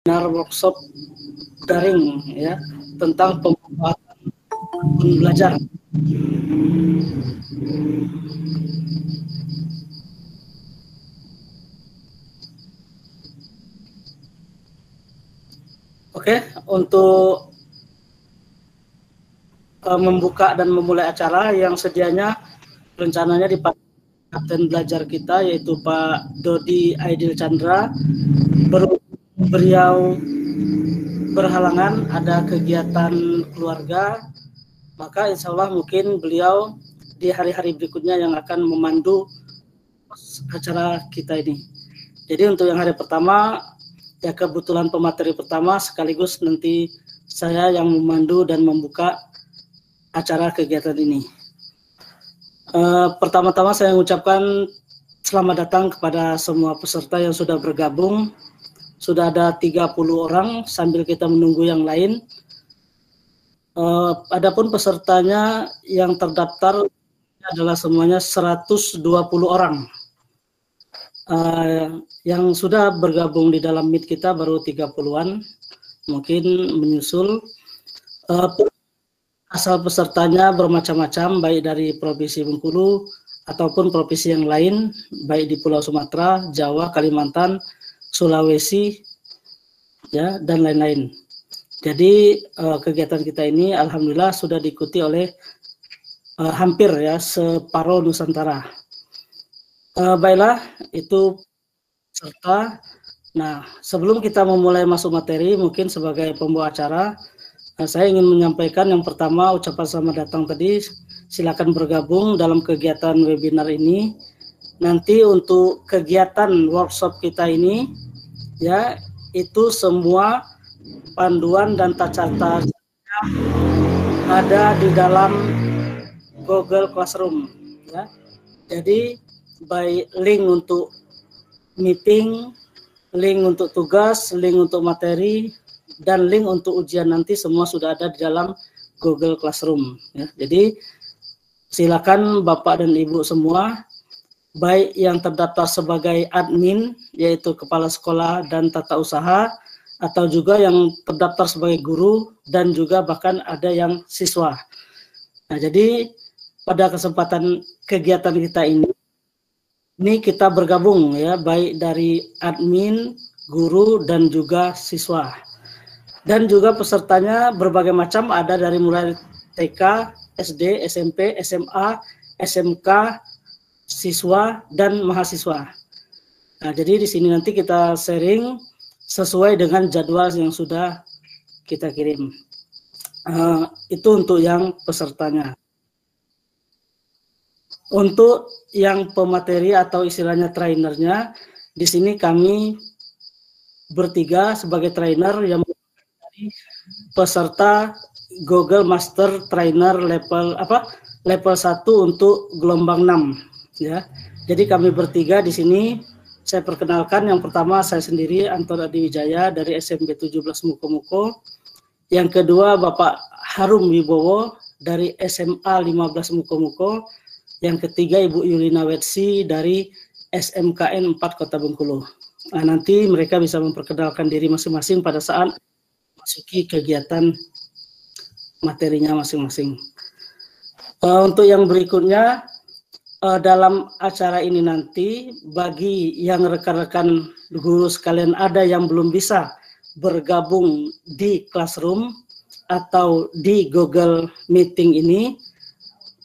workshop daring ya tentang pembuatan belajar. Oke, untuk membuka dan memulai acara yang sedianya rencananya dipandu kapten belajar kita yaitu Pak Dodi Aidil Chandra. Beliau berhalangan ada kegiatan keluarga, maka insya Allah mungkin beliau di hari-hari berikutnya yang akan memandu acara kita ini. Jadi untuk yang hari pertama ya kebetulan pemateri pertama sekaligus nanti saya yang memandu dan membuka acara kegiatan ini. Pertama-tama saya mengucapkan selamat datang kepada semua peserta yang sudah bergabung. Sudah ada 30 orang sambil kita menunggu yang lain. Adapun pesertanya yang terdaftar adalah semuanya 120 orang. Yang sudah bergabung di dalam Meet kita baru 30-an, mungkin menyusul. Asal pesertanya bermacam-macam, baik dari Provinsi Bengkulu ataupun provinsi yang lain, baik di Pulau Sumatera, Jawa, Kalimantan, Sulawesi, ya, dan lain-lain. Jadi kegiatan kita ini alhamdulillah sudah diikuti oleh hampir ya separuh Nusantara. Baiklah, itu peserta. Nah, sebelum kita memulai masuk materi, mungkin sebagai pembawa acara, saya ingin menyampaikan yang pertama ucapan selamat datang tadi. Silakan bergabung dalam kegiatan webinar ini. Nanti untuk kegiatan workshop kita ini, ya itu semua panduan dan tata cara ada di dalam Google Classroom. Ya. Jadi baik link untuk meeting, link untuk tugas, link untuk materi, dan link untuk ujian nanti semua sudah ada di dalam Google Classroom. Ya. Jadi silakan Bapak dan Ibu semua, baik yang terdaftar sebagai admin, yaitu kepala sekolah dan tata usaha, atau juga yang terdaftar sebagai guru, dan juga bahkan ada yang siswa. Nah, jadi pada kesempatan kegiatan kita ini kita bergabung ya, baik dari admin, guru, dan juga siswa. Dan juga pesertanya berbagai macam, ada dari mulai TK, SD, SMP, SMA, SMK, siswa, dan mahasiswa. Nah, jadi di sini nanti kita sharing sesuai dengan jadwal yang sudah kita kirim. Itu untuk yang pesertanya. Untuk yang pemateri atau istilahnya trainernya, di sini kami bertiga sebagai trainer yang peserta Google Master Trainer level 1 untuk gelombang 6 ya. Jadi kami bertiga di sini. Saya perkenalkan, yang pertama saya sendiri Anton Adi Wijaya dari SMP 17 Muko-Muko. Yang kedua Bapak Harum Wibowo dari SMA 15 Muko-Muko. Yang ketiga Ibu Yulina Wetsi dari SMKN 4 Kota Bengkulu. Nah, nanti mereka bisa memperkenalkan diri masing-masing pada saat masuki kegiatan materinya masing-masing. Untuk yang berikutnya, dalam acara ini nanti, bagi yang rekan-rekan guru sekalian ada yang belum bisa bergabung di Classroom atau di Google Meeting ini,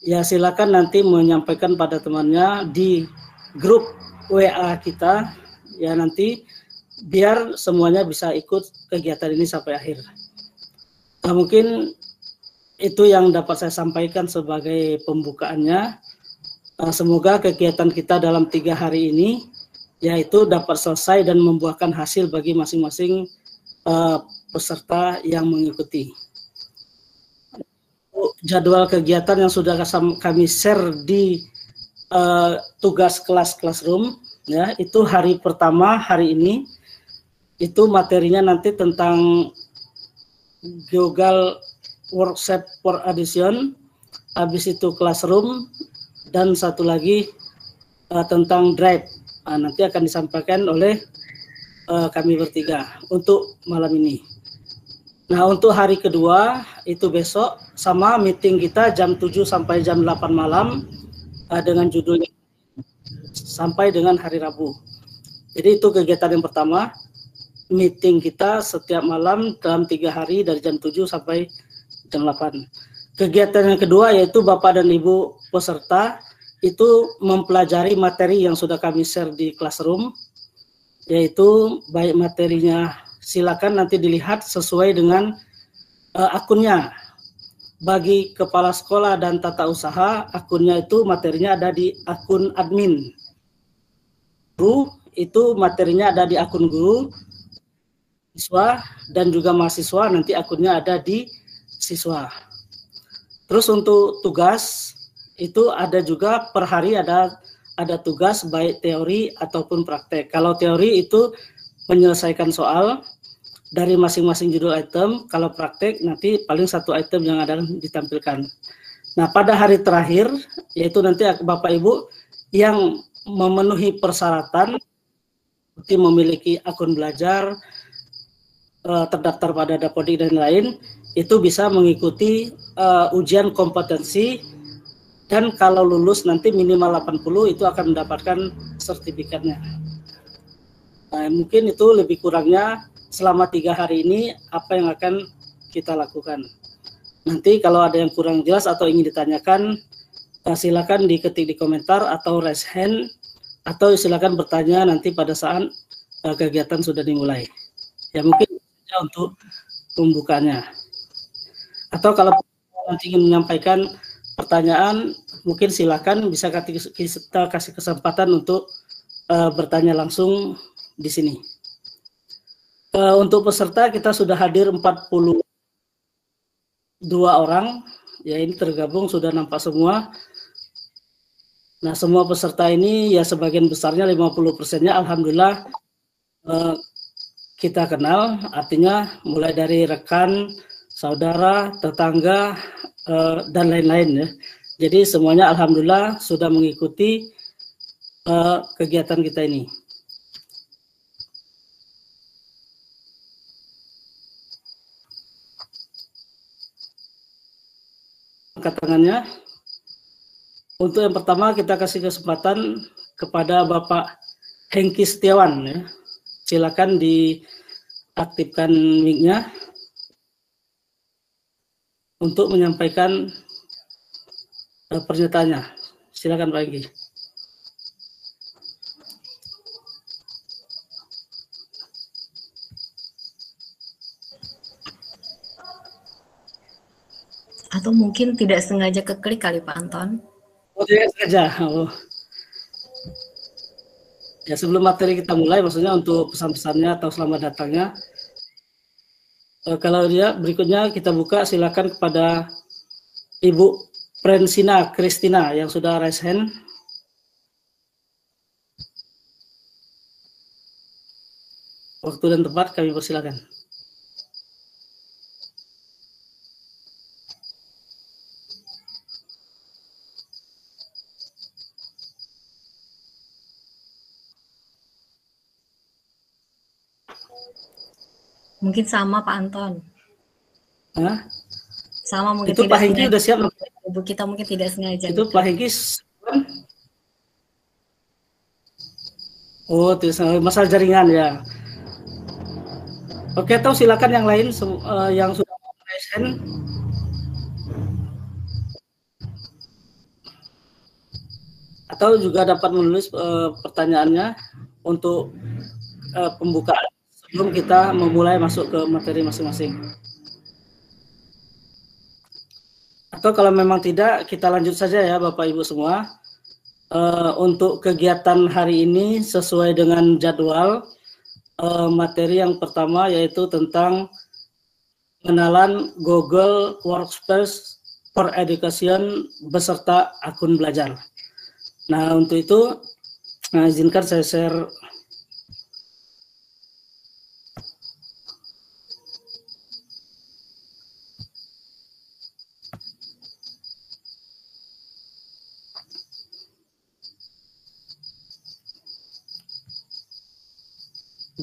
ya silakan nanti menyampaikan pada temannya di grup WA kita, ya nanti biar semuanya bisa ikut kegiatan ini sampai akhir. Nah, mungkin itu yang dapat saya sampaikan sebagai pembukaannya. Semoga kegiatan kita dalam 3 hari ini yaitu dapat selesai dan membuahkan hasil bagi masing-masing peserta yang mengikuti. Jadwal kegiatan yang sudah kami share di tugas kelas Classroom, ya itu hari pertama hari ini itu materinya nanti tentang Google Workshop for Addition, habis itu Classroom, dan satu lagi tentang Drive. Nanti akan disampaikan oleh kami bertiga untuk malam ini. Nah, untuk hari kedua itu besok sama meeting kita jam 7 sampai jam 8 malam dengan judulnya sampai dengan hari Rabu. Jadi itu kegiatan yang pertama, meeting kita setiap malam dalam 3 hari dari jam 7 sampai jam 8. Kegiatan yang kedua yaitu Bapak dan Ibu peserta itu mempelajari materi yang sudah kami share di classroom, yaitu baik materinya silakan nanti dilihat sesuai dengan akunnya. Bagi kepala sekolah dan tata usaha, akunnya itu materinya ada di akun admin. Guru itu materinya ada di akun guru, siswa dan juga mahasiswa nanti akunnya ada di siswa. Terus untuk tugas itu ada juga per hari ada tugas baik teori ataupun praktek. Kalau teori itu menyelesaikan soal dari masing-masing judul item, kalau praktek nanti paling satu item yang ada ditampilkan. Nah, pada hari terakhir, yaitu nanti Bapak Ibu yang memenuhi persyaratan, seperti memiliki akun belajar, terdaftar pada Dapodik dan lain, itu bisa mengikuti ujian kompetensi, dan kalau lulus nanti minimal 80 itu akan mendapatkan sertifikatnya. Nah, mungkin itu lebih kurangnya selama 3 hari ini apa yang akan kita lakukan. Nanti kalau ada yang kurang jelas atau ingin ditanyakan, silakan diketik di komentar atau raise hand, atau silakan bertanya nanti pada saat kegiatan sudah dimulai. Ya mungkin untuk pembukaannya. Atau kalau nanti ingin menyampaikan pertanyaan, mungkin silakan bisa kita kasih kesempatan untuk bertanya langsung di sini. Untuk peserta kita sudah hadir 42 orang, ya ini tergabung sudah nampak semua. Nah, semua peserta ini ya sebagian besarnya 50%-nya alhamdulillah kita kenal, artinya mulai dari rekan, saudara, tetangga, dan lain-lain ya. Jadi semuanya alhamdulillah sudah mengikuti kegiatan kita ini. Angkat tangannya. Untuk yang pertama kita kasih kesempatan kepada Bapak Hengki Setiawan ya. Silakan diaktifkan mic-nya untuk menyampaikan pernyataannya. Silakan Pak Hengki. Atau mungkin tidak sengaja keklik kali Pak Anton. Oh, tidak sengaja. Oh. Ya, sebelum materi kita mulai, maksudnya untuk pesan-pesannya atau selamat datangnya, kalau dia berikutnya kita buka, silakan kepada Ibu Prensina Kristina yang sudah raise hand. Waktu dan tempat kami persilakan. Mungkin sama Pak Anton. Hah? Sama mungkin itu tidak Pak Hengki udah siap? Ibu kita mungkin tidak sengaja. Itu Pak Hengki. Oh, masalah jaringan ya. Oke, tahu silakan yang lain yang sudah raise hand. Atau juga dapat menulis pertanyaannya untuk pembukaan sebelum kita memulai masuk ke materi masing-masing. Atau kalau memang tidak, kita lanjut saja ya Bapak Ibu semua. Untuk kegiatan hari ini sesuai dengan jadwal, materi yang pertama yaitu tentang pengenalan Google Workspace for Education beserta akun belajar. Nah, untuk itu izinkan saya share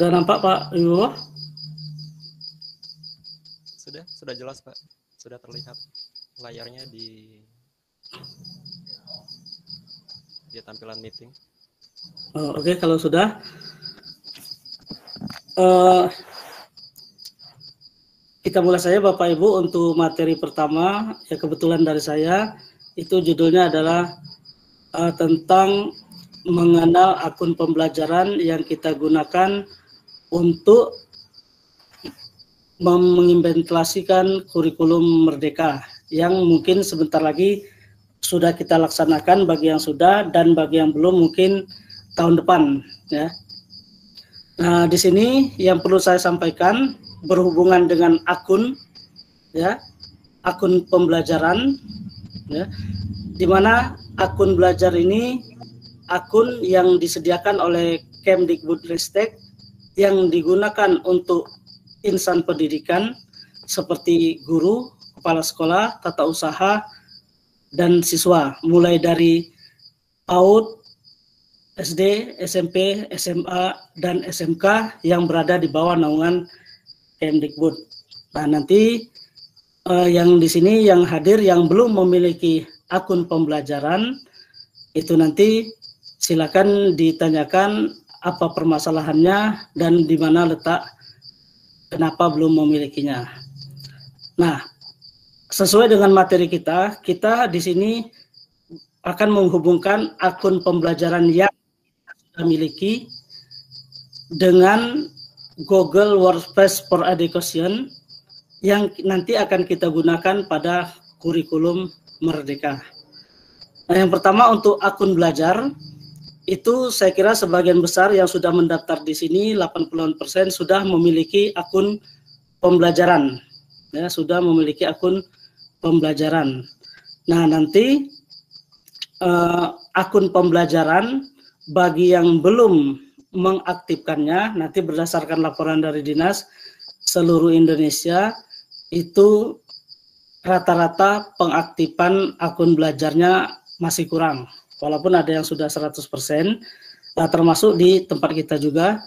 Sudah nampak Pak Ibu? Sudah jelas Pak. Sudah terlihat layarnya di tampilan meeting. Oh, Oke, kalau sudah. Kita mulai saja Bapak Ibu untuk materi pertama. Ya, kebetulan dari saya itu judulnya adalah tentang mengenal akun pembelajaran yang kita gunakan untuk mengimplementasikan kurikulum Merdeka yang mungkin sebentar lagi sudah kita laksanakan bagi yang sudah, dan bagi yang belum mungkin tahun depan ya. Nah, di sini yang perlu saya sampaikan berhubungan dengan akun ya, akun pembelajaran ya, di mana akun belajar ini akun yang disediakan oleh Kemdikbudristek yang digunakan untuk insan pendidikan seperti guru, kepala sekolah, tata usaha, dan siswa, mulai dari PAUD, SD, SMP, SMA, dan SMK yang berada di bawah naungan Kemdikbud. Nah, nanti yang di sini yang hadir yang belum memiliki akun pembelajaran itu nanti silakan ditanyakan apa permasalahannya dan di mana letak kenapa belum memilikinya. Nah, sesuai dengan materi kita di sini akan menghubungkan akun pembelajaran yang kita miliki dengan Google Workspace for Education yang nanti akan kita gunakan pada kurikulum Merdeka. Nah, yang pertama untuk akun belajar, itu saya kira sebagian besar yang sudah mendaftar di sini 80% sudah memiliki akun pembelajaran ya, sudah memiliki akun pembelajaran. Nah, nanti akun pembelajaran bagi yang belum mengaktifkannya nanti berdasarkan laporan dari dinas seluruh Indonesia itu rata-rata pengaktifan akun belajarnya masih kurang. Walaupun ada yang sudah 100%, termasuk di tempat kita juga.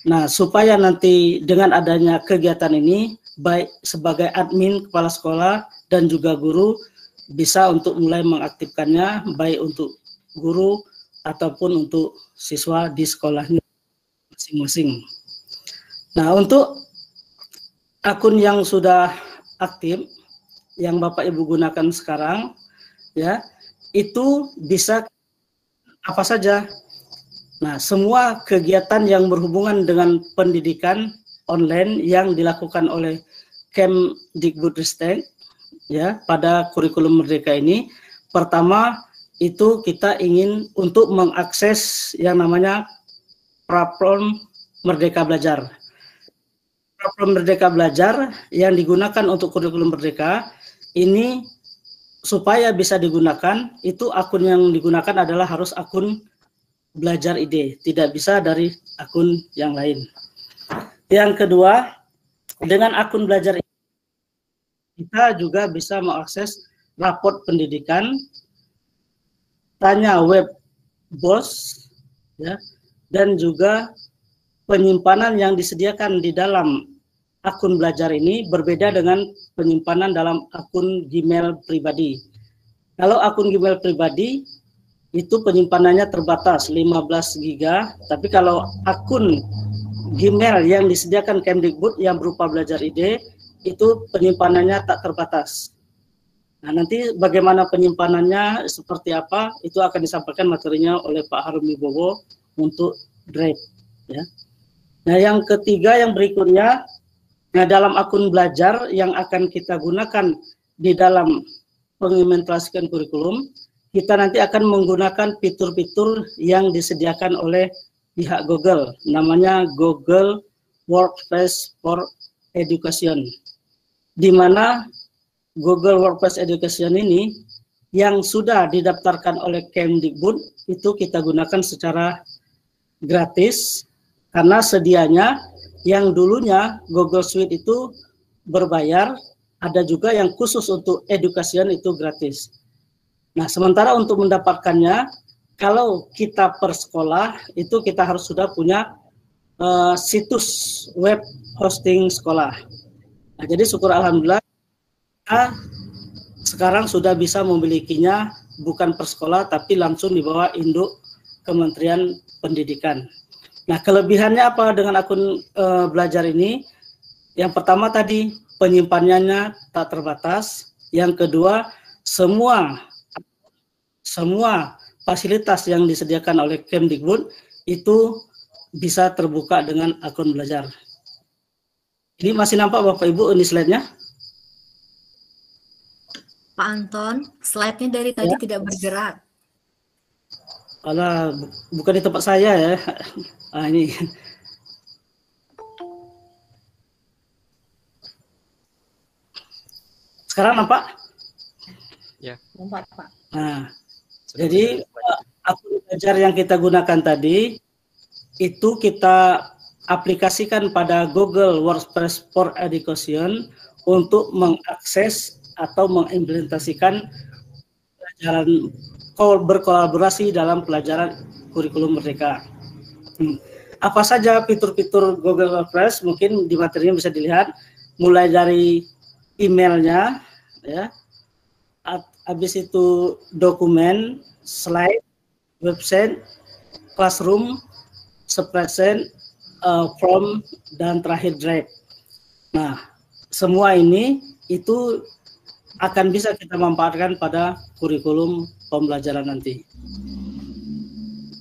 Nah, supaya nanti dengan adanya kegiatan ini, baik sebagai admin, kepala sekolah, dan juga guru, bisa untuk mulai mengaktifkannya, baik untuk guru ataupun untuk siswa di sekolahnya masing-masing. Nah, untuk akun yang sudah aktif, yang Bapak Ibu gunakan sekarang, ya, itu bisa apa saja. Nah, semua kegiatan yang berhubungan dengan pendidikan online yang dilakukan oleh Kemdikbudristek ya pada kurikulum Merdeka ini, pertama itu kita ingin untuk mengakses yang namanya platform Merdeka Belajar. Platform Merdeka Belajar yang digunakan untuk kurikulum Merdeka ini supaya bisa digunakan, itu akun yang digunakan adalah harus akun Belajar ID, tidak bisa dari akun yang lain. Yang kedua, dengan akun Belajar ID, kita juga bisa mengakses raport pendidikan, tanya web BOS, ya, dan juga penyimpanan yang disediakan di dalam akun Belajar ini berbeda dengan penyimpanan dalam akun Gmail pribadi. Kalau akun Gmail pribadi itu penyimpanannya terbatas 15 GB, tapi kalau akun Gmail yang disediakan Kemdikbud yang berupa Belajar ID itu penyimpanannya tak terbatas. Nah, nanti bagaimana penyimpanannya seperti apa itu akan disampaikan materinya oleh Pak Harum Wibowo untuk Drive ya. Nah, yang ketiga yang berikutnya, nah, dalam akun belajar yang akan kita gunakan di dalam mengimplementasikan kurikulum, kita nanti akan menggunakan fitur-fitur yang disediakan oleh pihak Google, namanya Google Workspace for Education, di mana Google Workspace Education ini yang sudah didaftarkan oleh Kemdikbud itu kita gunakan secara gratis, karena sedianya yang dulunya Google Suite itu berbayar, ada juga yang khusus untuk education itu gratis. Nah, sementara untuk mendapatkannya, kalau kita per sekolah, itu kita harus sudah punya situs web hosting sekolah. Nah, jadi syukur alhamdulillah sekarang sudah bisa memilikinya bukan per sekolah tapi langsung di bawah induk Kementerian Pendidikan. Nah, kelebihannya apa dengan akun belajar ini? Yang pertama tadi penyimpanannya tak terbatas. Yang kedua, semua fasilitas yang disediakan oleh Kemdikbud itu bisa terbuka dengan akun belajar. Ini masih nampak Bapak Ibu ini slide-nya? Pak Anton, slide-nya dari tadi tidak bergerak. Alah, bukan di tempat saya ya. Ini. Sekarang nampak? Ya. Nampak, Pak. Nah, jadi akun belajar yang kita gunakan tadi itu kita aplikasikan pada Google Workspace for Education untuk mengakses atau mengimplementasikan pelajaran berkolaborasi dalam pelajaran kurikulum merdeka. Apa saja fitur-fitur Google Workspace? Mungkin di materinya bisa dilihat, mulai dari emailnya, ya, habis itu dokumen, slide, website, classroom, spreadsheet, form, dan terakhir drive. Nah, semua ini itu akan bisa kita manfaatkan pada kurikulum pembelajaran nanti.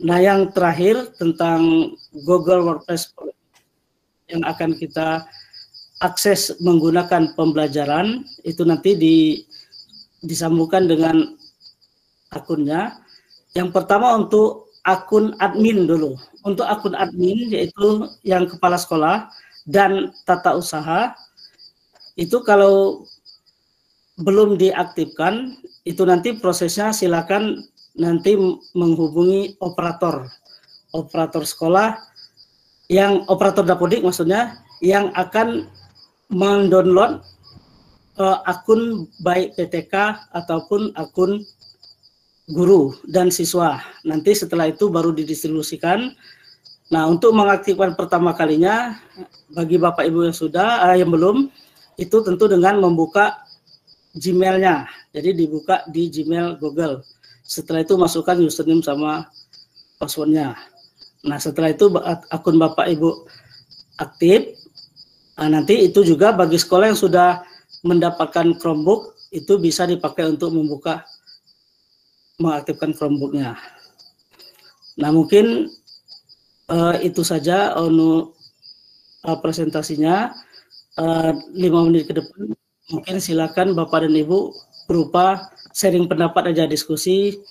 Nah, yang terakhir tentang Google Workspace yang akan kita akses menggunakan pembelajaran itu nanti disambungkan dengan akunnya. Yang pertama untuk akun admin dulu. Untuk akun admin yaitu yang kepala sekolah dan tata usaha itu kalau belum diaktifkan itu nanti prosesnya silakan nanti menghubungi operator sekolah yang operator dapodik maksudnya yang akan mendownload akun baik PTK ataupun akun guru dan siswa. Nanti setelah itu baru didistribusikan. Nah, untuk mengaktifkan pertama kalinya bagi Bapak Ibu yang sudah yang belum itu tentu dengan membuka Gmail-nya. Jadi dibuka di Gmail Google. Setelah itu masukkan username sama password-nya. Nah, setelah itu akun Bapak Ibu aktif. Nah, nanti itu juga bagi sekolah yang sudah mendapatkan Chromebook itu bisa dipakai untuk mengaktifkan Chromebook-nya. Nah, mungkin itu saja untuk presentasinya. 5 menit ke depan mungkin silakan Bapak dan Ibu berupa sharing pendapat aja, diskusi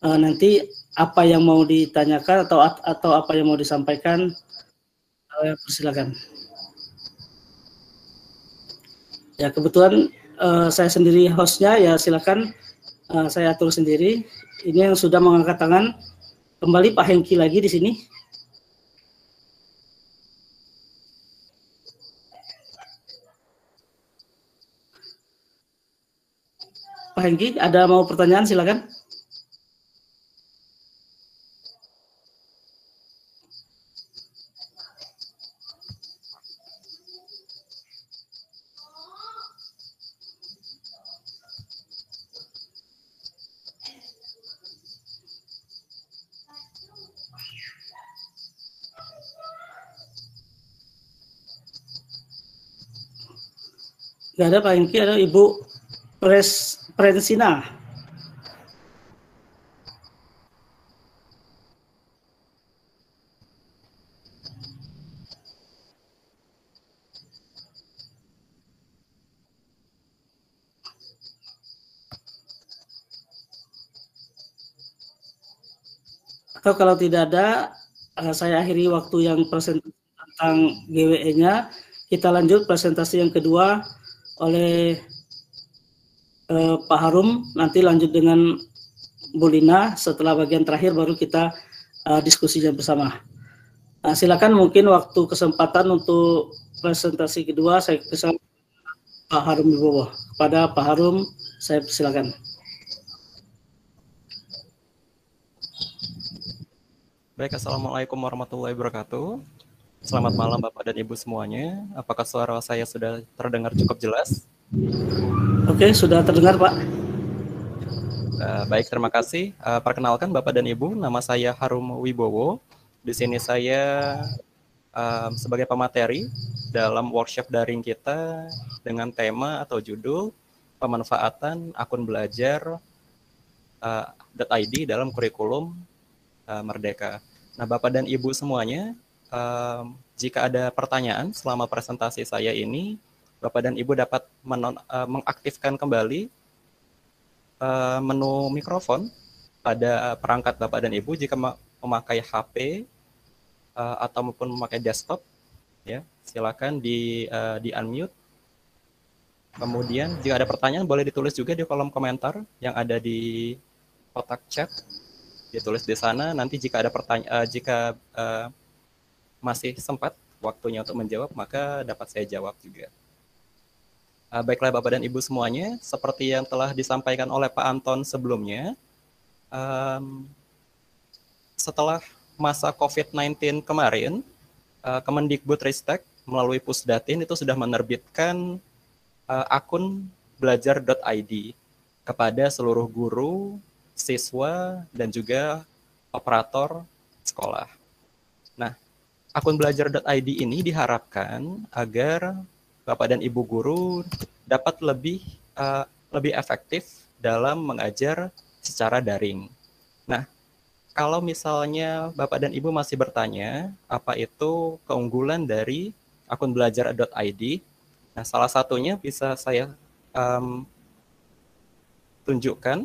nanti apa yang mau ditanyakan atau apa yang mau disampaikan, persilakan. Ya, kebetulan saya sendiri hostnya, ya silakan saya atur sendiri. Ini yang sudah mengangkat tangan kembali Pak Hengki lagi di sini. Pak Hengki, ada mau pertanyaan silakan. Nggak ada Pak Hengki, ada Ibu Prensina. Atau kalau tidak ada, saya akhiri waktu yang presentasi tentang GWE-nya. Kita lanjut presentasi yang kedua oleh Pak Harum, nanti lanjut dengan Bu Lina. Setelah bagian terakhir baru kita diskusinya bersama. Silakan mungkin waktu kesempatan untuk presentasi kedua saya kesal Pak Harum Wibowo. Kepada Pak Harum, saya silakan. Baik, Assalamualaikum warahmatullahi wabarakatuh. Selamat malam Bapak dan Ibu semuanya. Apakah suara saya sudah terdengar cukup jelas? Oke, sudah terdengar Pak. Baik, terima kasih. Perkenalkan Bapak dan Ibu, nama saya Harum Wibowo. Di sini saya sebagai pemateri dalam workshop daring kita dengan tema atau judul pemanfaatan akun belajar .id dalam kurikulum Merdeka. Nah, Bapak dan Ibu semuanya, jika ada pertanyaan selama presentasi saya ini, Bapak dan Ibu dapat mengaktifkan kembali menu mikrofon pada perangkat Bapak dan Ibu jika memakai HP atau maupun memakai desktop, ya silakan di unmute. Kemudian jika ada pertanyaan boleh ditulis juga di kolom komentar yang ada di kotak chat, ditulis di sana. Nanti jika ada pertanyaan, jika masih sempat waktunya untuk menjawab, maka dapat saya jawab juga. Baiklah Bapak dan Ibu semuanya, seperti yang telah disampaikan oleh Pak Anton sebelumnya, setelah masa COVID-19 kemarin, Kemendikbudristek melalui Pusdatin itu sudah menerbitkan akun belajar.id kepada seluruh guru, siswa, dan juga operator sekolah. Nah, akun belajar.id ini diharapkan agar Bapak dan Ibu guru dapat lebih efektif dalam mengajar secara daring. Nah, kalau misalnya Bapak dan Ibu masih bertanya apa itu keunggulan dari akun belajar.id, nah salah satunya bisa saya tunjukkan.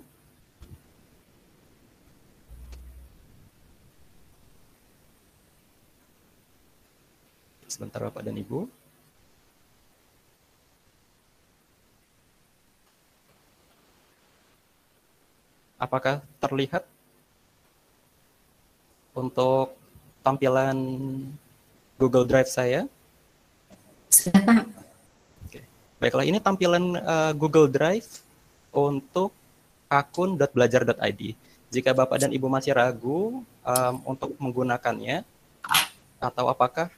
Sebentar Bapak dan Ibu. Apakah terlihat untuk tampilan Google Drive saya? Sudah, Pak. Oke. Baiklah, ini tampilan Google Drive untuk akun .belajar.id. Jika Bapak dan Ibu masih ragu untuk menggunakannya, atau apakah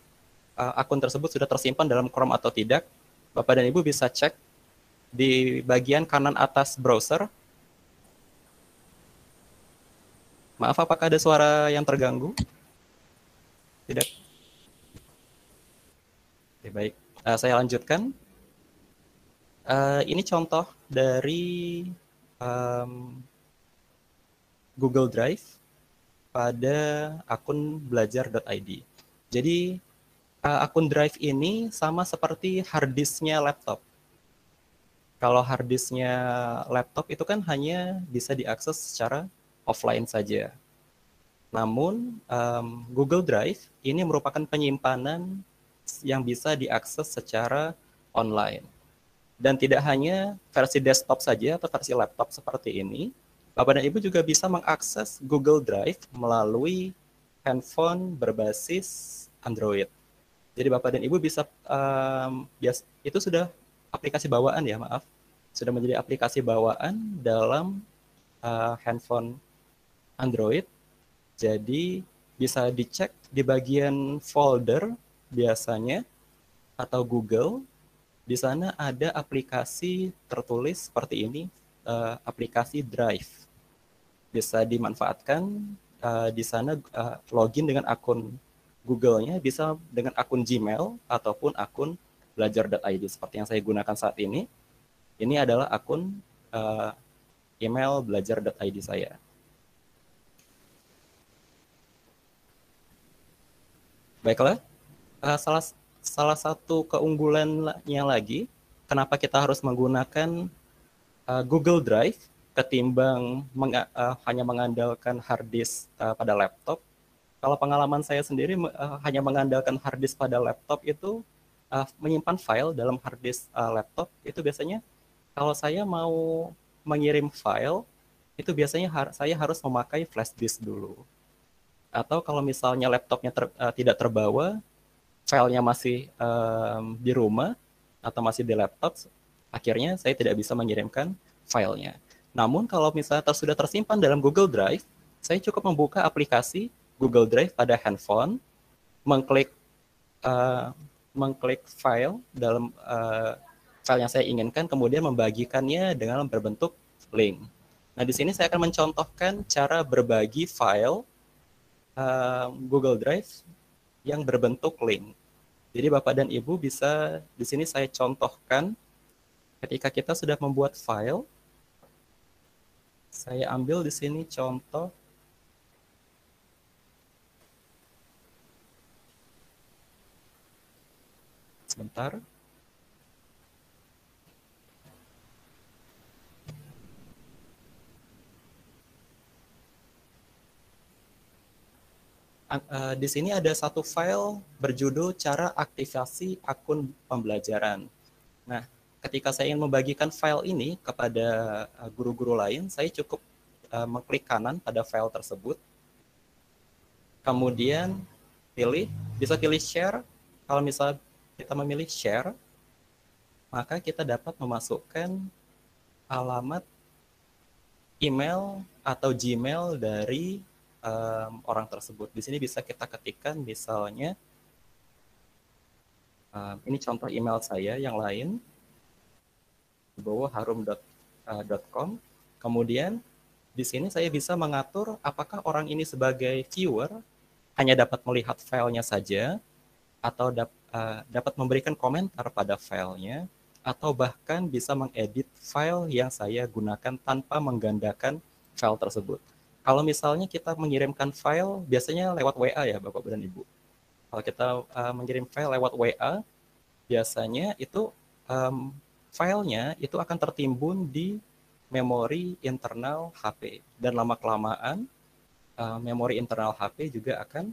akun tersebut sudah tersimpan dalam Chrome atau tidak, Bapak dan Ibu bisa cek di bagian kanan atas browser. Maaf, apakah ada suara yang terganggu? Tidak? Oke, baik. Saya lanjutkan. Ini contoh dari Google Drive pada akun belajar.id. Jadi, akun Drive ini sama seperti hard disk-nya laptop. Kalau hard disk-nya laptop itu kan hanya bisa diakses secara offline saja. Namun, Google Drive ini merupakan penyimpanan yang bisa diakses secara online. Dan tidak hanya versi desktop saja atau versi laptop seperti ini, Bapak dan Ibu juga bisa mengakses Google Drive melalui handphone berbasis Android. Jadi Bapak dan Ibu bisa, itu sudah aplikasi bawaan ya, maaf. Sudah menjadi aplikasi bawaan dalam handphone Android. Jadi bisa dicek di bagian folder biasanya atau Google. Di sana ada aplikasi tertulis seperti ini, aplikasi Drive. Bisa dimanfaatkan di sana, login dengan akun Google-nya, bisa dengan akun Gmail ataupun akun belajar.id seperti yang saya gunakan saat ini. Ini adalah akun email belajar.id saya. Baiklah, salah satu keunggulannya lagi, kenapa kita harus menggunakan Google Drive ketimbang hanya mengandalkan hard disk pada laptop. Kalau pengalaman saya sendiri hanya mengandalkan hard disk pada laptop itu, menyimpan file dalam hard disk laptop itu biasanya kalau saya mau mengirim file itu biasanya saya harus memakai flash disk dulu. Atau kalau misalnya laptopnya tidak terbawa, filenya masih di rumah atau masih di laptop, akhirnya saya tidak bisa mengirimkan filenya. Namun kalau misalnya sudah tersimpan dalam Google Drive, saya cukup membuka aplikasi Google Drive pada handphone, mengklik mengklik file dalam file yang saya inginkan, kemudian membagikannya dengan berbentuk link. Nah, di sini saya akan mencontohkan cara berbagi file Google Drive yang berbentuk link. Jadi Bapak dan Ibu bisa, di sini saya contohkan ketika kita sudah membuat file, saya ambil di sini contoh sebentar. Di sini ada satu file berjudul cara aktivasi akun pembelajaran. Nah, ketika saya ingin membagikan file ini kepada guru-guru lain, saya cukup mengklik kanan pada file tersebut. Kemudian bisa pilih share. Kalau misalnya kita memilih share, maka kita dapat memasukkan alamat email atau Gmail dari orang tersebut. Di sini bisa kita ketikkan misalnya, ini contoh email saya yang lain, di bawah harum.com. Kemudian di sini saya bisa mengatur apakah orang ini sebagai viewer hanya dapat melihat filenya saja, atau dapat memberikan komentar pada filenya, atau bahkan bisa mengedit file yang saya gunakan tanpa menggandakan file tersebut. Kalau misalnya kita mengirimkan file, biasanya lewat WA ya Bapak dan Ibu. Kalau kita mengirim file lewat WA, biasanya itu filenya itu akan tertimbun di memori internal HP. Dan lama-kelamaan, memori internal HP juga akan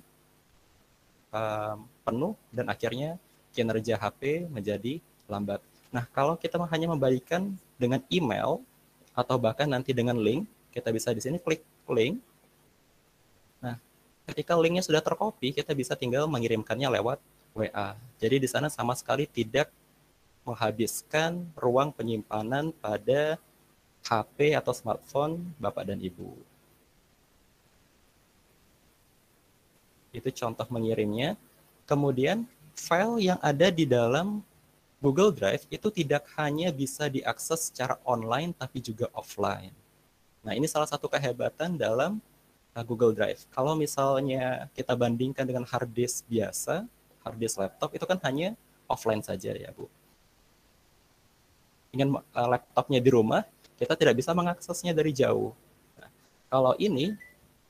penuh dan akhirnya kinerja HP menjadi lambat. Nah, kalau kita hanya membagikan dengan email atau bahkan nanti dengan link, kita bisa di sini klik link. Nah, ketika linknya sudah tercopy, kita bisa tinggal mengirimkannya lewat WA. Jadi di sana sama sekali tidak menghabiskan ruang penyimpanan pada HP atau smartphone Bapak dan Ibu. Itu contoh mengirimnya. Kemudian file yang ada di dalam Google Drive itu tidak hanya bisa diakses secara online tapi juga offline. Nah, ini salah satu kehebatan dalam Google Drive. Kalau misalnya kita bandingkan dengan hard disk biasa, hard disk laptop itu kan hanya offline saja ya Bu. Ingin laptopnya di rumah, kita tidak bisa mengaksesnya dari jauh. Nah, kalau ini,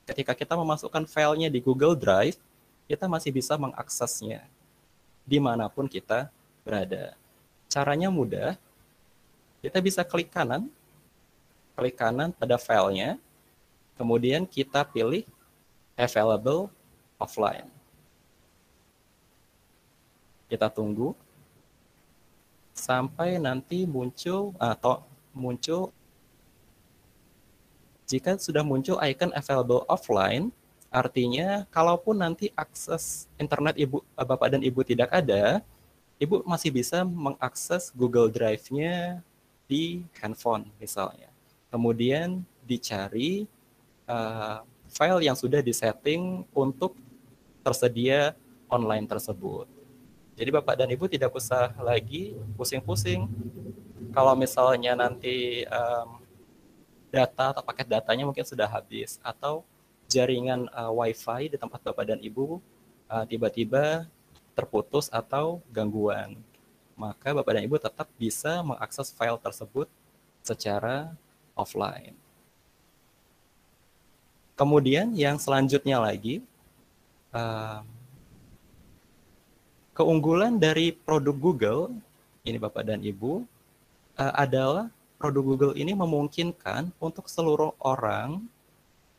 ketika kita memasukkan filenya di Google Drive, kita masih bisa mengaksesnya dimanapun kita berada. Caranya mudah, kita bisa klik kanan pada filenya, kemudian kita pilih available offline. Kita tunggu sampai nanti muncul jika sudah muncul icon available offline, artinya kalaupun nanti akses internet Bapak dan Ibu tidak ada, Ibu masih bisa mengakses Google Drive-nya di handphone misalnya. Kemudian dicari file yang sudah disetting untuk tersedia online tersebut. Jadi Bapak dan Ibu tidak usah lagi pusing-pusing kalau misalnya nanti data atau paket datanya mungkin sudah habis, atau jaringan Wi-Fi di tempat Bapak dan Ibu tiba-tiba terputus atau gangguan. Maka Bapak dan Ibu tetap bisa mengakses file tersebut secara offline. Kemudian yang selanjutnya lagi, keunggulan dari produk Google, ini Bapak dan Ibu, adalah produk Google ini memungkinkan untuk seluruh orang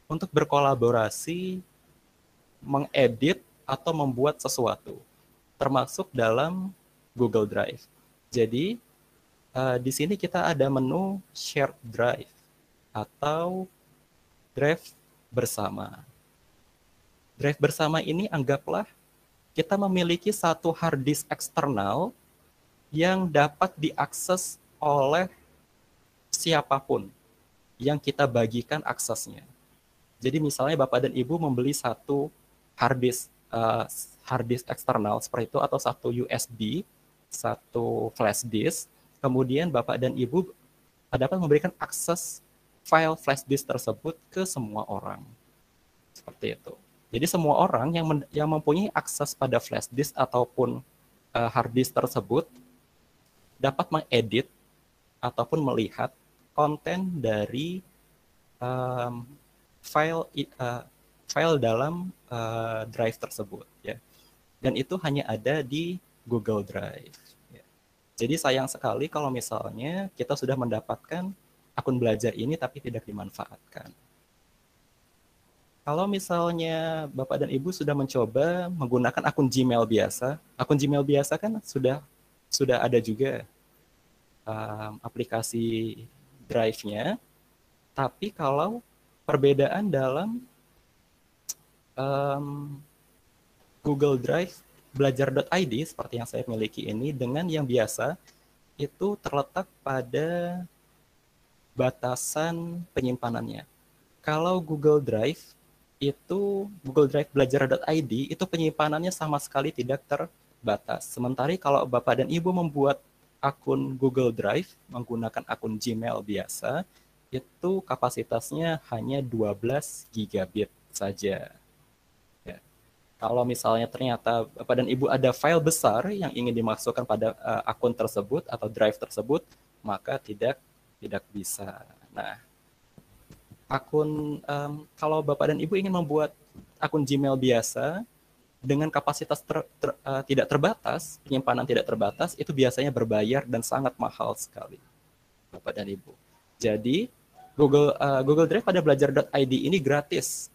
untuk berkolaborasi, mengedit atau membuat sesuatu, termasuk dalam Google Drive. Jadi, di sini kita ada menu Shared Drive atau Drive bersama. Drive bersama ini anggaplah kita memiliki satu hard disk eksternal yang dapat diakses oleh siapapun yang kita bagikan aksesnya. Jadi misalnya Bapak dan Ibu membeli satu hard disk hard disk eksternal seperti itu atau satu USB, satu flash disk, kemudian Bapak dan Ibu dapat memberikan akses file flash disk tersebut ke semua orang. Seperti itu. Jadi semua orang yang mempunyai akses pada flash disk ataupun hard disk tersebut dapat mengedit ataupun melihat konten dari file dalam drive tersebut, ya. Dan itu hanya ada di Google Drive. Ya. Jadi sayang sekali kalau misalnya kita sudah mendapatkan akun belajar ini tapi tidak dimanfaatkan. Kalau misalnya Bapak dan Ibu sudah mencoba menggunakan akun Gmail biasa kan sudah ada juga aplikasi Drive-nya. Tapi kalau perbedaan dalam Google Drive belajar.id seperti yang saya miliki ini dengan yang biasa itu terletak pada batasan penyimpanannya. Kalau Google Drive belajar.id itu penyimpanannya sama sekali tidak terbatas. Sementara kalau Bapak dan Ibu membuat akun Google Drive menggunakan akun Gmail biasa, itu kapasitasnya hanya 12 gigabit saja. Ya. Kalau misalnya ternyata Bapak dan Ibu ada file besar yang ingin dimasukkan pada akun tersebut atau drive tersebut, maka tidak bisa. Nah, kalau Bapak dan Ibu ingin membuat akun Gmail biasa dengan kapasitas tidak terbatas, penyimpanan tidak terbatas, itu biasanya berbayar dan sangat mahal sekali, Bapak dan Ibu. Jadi Google Drive pada belajar.id ini gratis,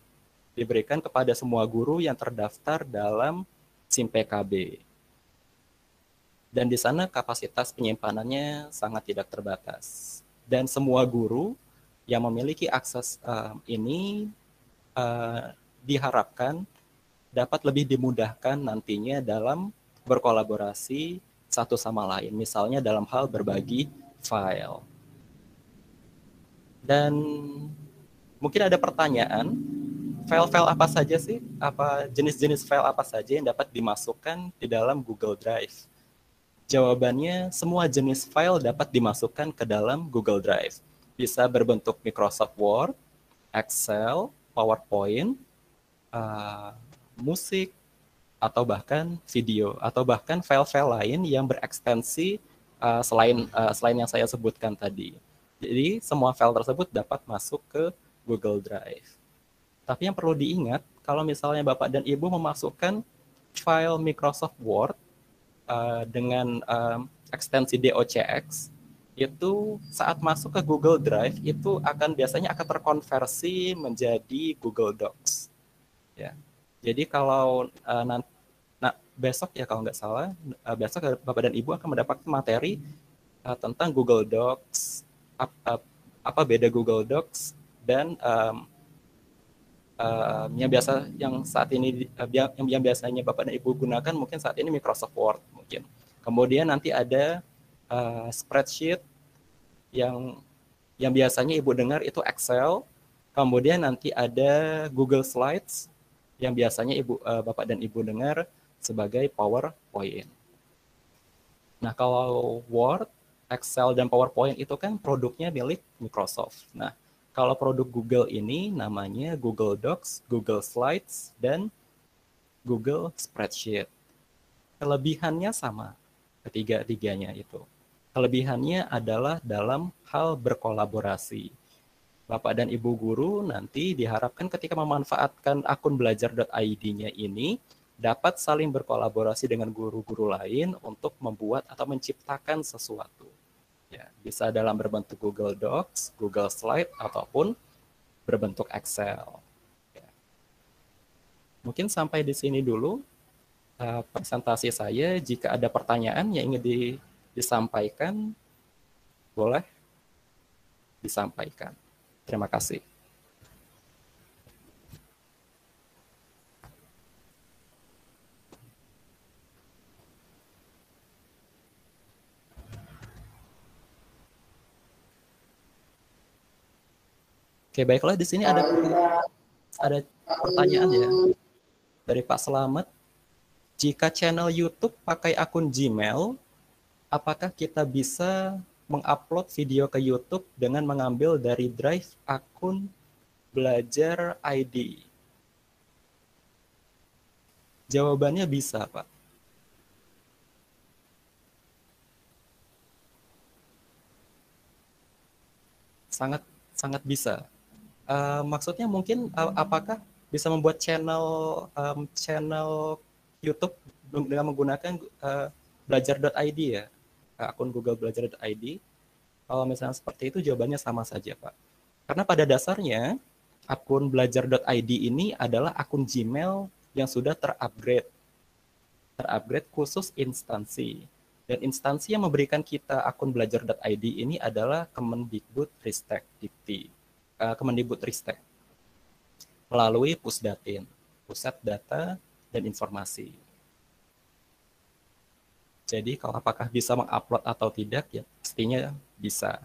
diberikan kepada semua guru yang terdaftar dalam SIM PKB. Dan di sana kapasitas penyimpanannya sangat tidak terbatas. Dan semua guru yang memiliki akses ini diharapkan dapat lebih dimudahkan nantinya dalam berkolaborasi satu sama lain, misalnya dalam hal berbagi file. Dan mungkin ada pertanyaan, file-file apa saja sih? Apa jenis-jenis file apa saja yang dapat dimasukkan di dalam Google Drive? Jawabannya, semua jenis file dapat dimasukkan ke dalam Google Drive. Bisa berbentuk Microsoft Word, Excel, PowerPoint, musik, atau bahkan video, atau bahkan file-file lain yang berekstensi selain yang saya sebutkan tadi. Jadi semua file tersebut dapat masuk ke Google Drive. Tapi yang perlu diingat, kalau misalnya Bapak dan Ibu memasukkan file Microsoft Word dengan ekstensi docx, itu saat masuk ke Google Drive itu biasanya akan terkonversi menjadi Google Docs. Ya. Jadi kalau besok ya kalau nggak salah, besok Bapak dan Ibu akan mendapatkan materi tentang Google Docs, apa beda Google Docs dan yang saat ini yang biasanya Bapak dan Ibu gunakan mungkin saat ini Microsoft Word mungkin. Kemudian nanti ada spreadsheet yang biasanya Ibu dengar itu Excel. Kemudian nanti ada Google Slides yang biasanya Bapak dan Ibu dengar sebagai PowerPoint. Nah, kalau Word, Excel, dan PowerPoint itu kan produknya milik Microsoft. Nah, kalau produk Google ini namanya Google Docs, Google Slides, dan Google Spreadsheet. Kelebihannya sama, ketiga-tiganya itu. Kelebihannya adalah dalam hal berkolaborasi. Bapak dan Ibu guru nanti diharapkan ketika memanfaatkan akun belajar.id-nya ini dapat saling berkolaborasi dengan guru-guru lain untuk membuat atau menciptakan sesuatu. Ya, bisa dalam berbentuk Google Docs, Google Slide, ataupun berbentuk Excel. Ya. Mungkin sampai di sini dulu presentasi saya. Jika ada pertanyaan yang ingin disampaikan, boleh disampaikan. Terima kasih. Oke, baiklah, di sini ada pertanyaan ya. Dari Pak Selamat, jika channel YouTube pakai akun Gmail, apakah kita bisa mengupload video ke YouTube dengan mengambil dari drive akun Belajar ID? Jawabannya bisa, Pak. Sangat sangat bisa. Maksudnya mungkin apakah bisa membuat channel YouTube dengan menggunakan belajar.id ya, akun Google belajar.id. Kalau misalnya seperti itu jawabannya sama saja, Pak. Karena pada dasarnya akun belajar.id ini adalah akun Gmail yang sudah terupgrade khusus instansi. Dan instansi yang memberikan kita akun belajar.id ini adalah Kemendikbudristek Dikti. Kemendikbudristek melalui Pusdatin, Pusat Data dan Informasi. Jadi kalau apakah bisa mengupload atau tidak, ya pastinya bisa.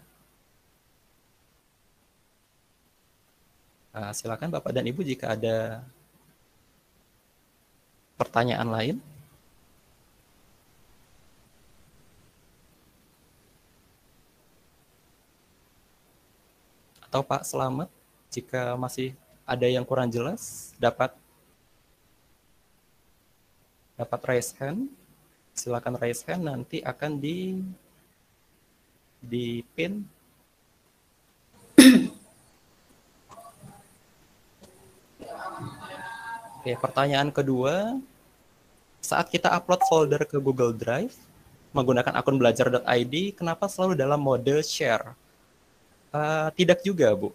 Silakan Bapak dan Ibu jika ada pertanyaan lain. Atau Pak Selamat, jika masih ada yang kurang jelas, dapat raise hand. Silakan raise hand, nanti akan di pin. Oke, pertanyaan kedua, saat kita upload folder ke Google Drive menggunakan akun belajar.id, kenapa selalu dalam mode share? Tidak juga, Bu.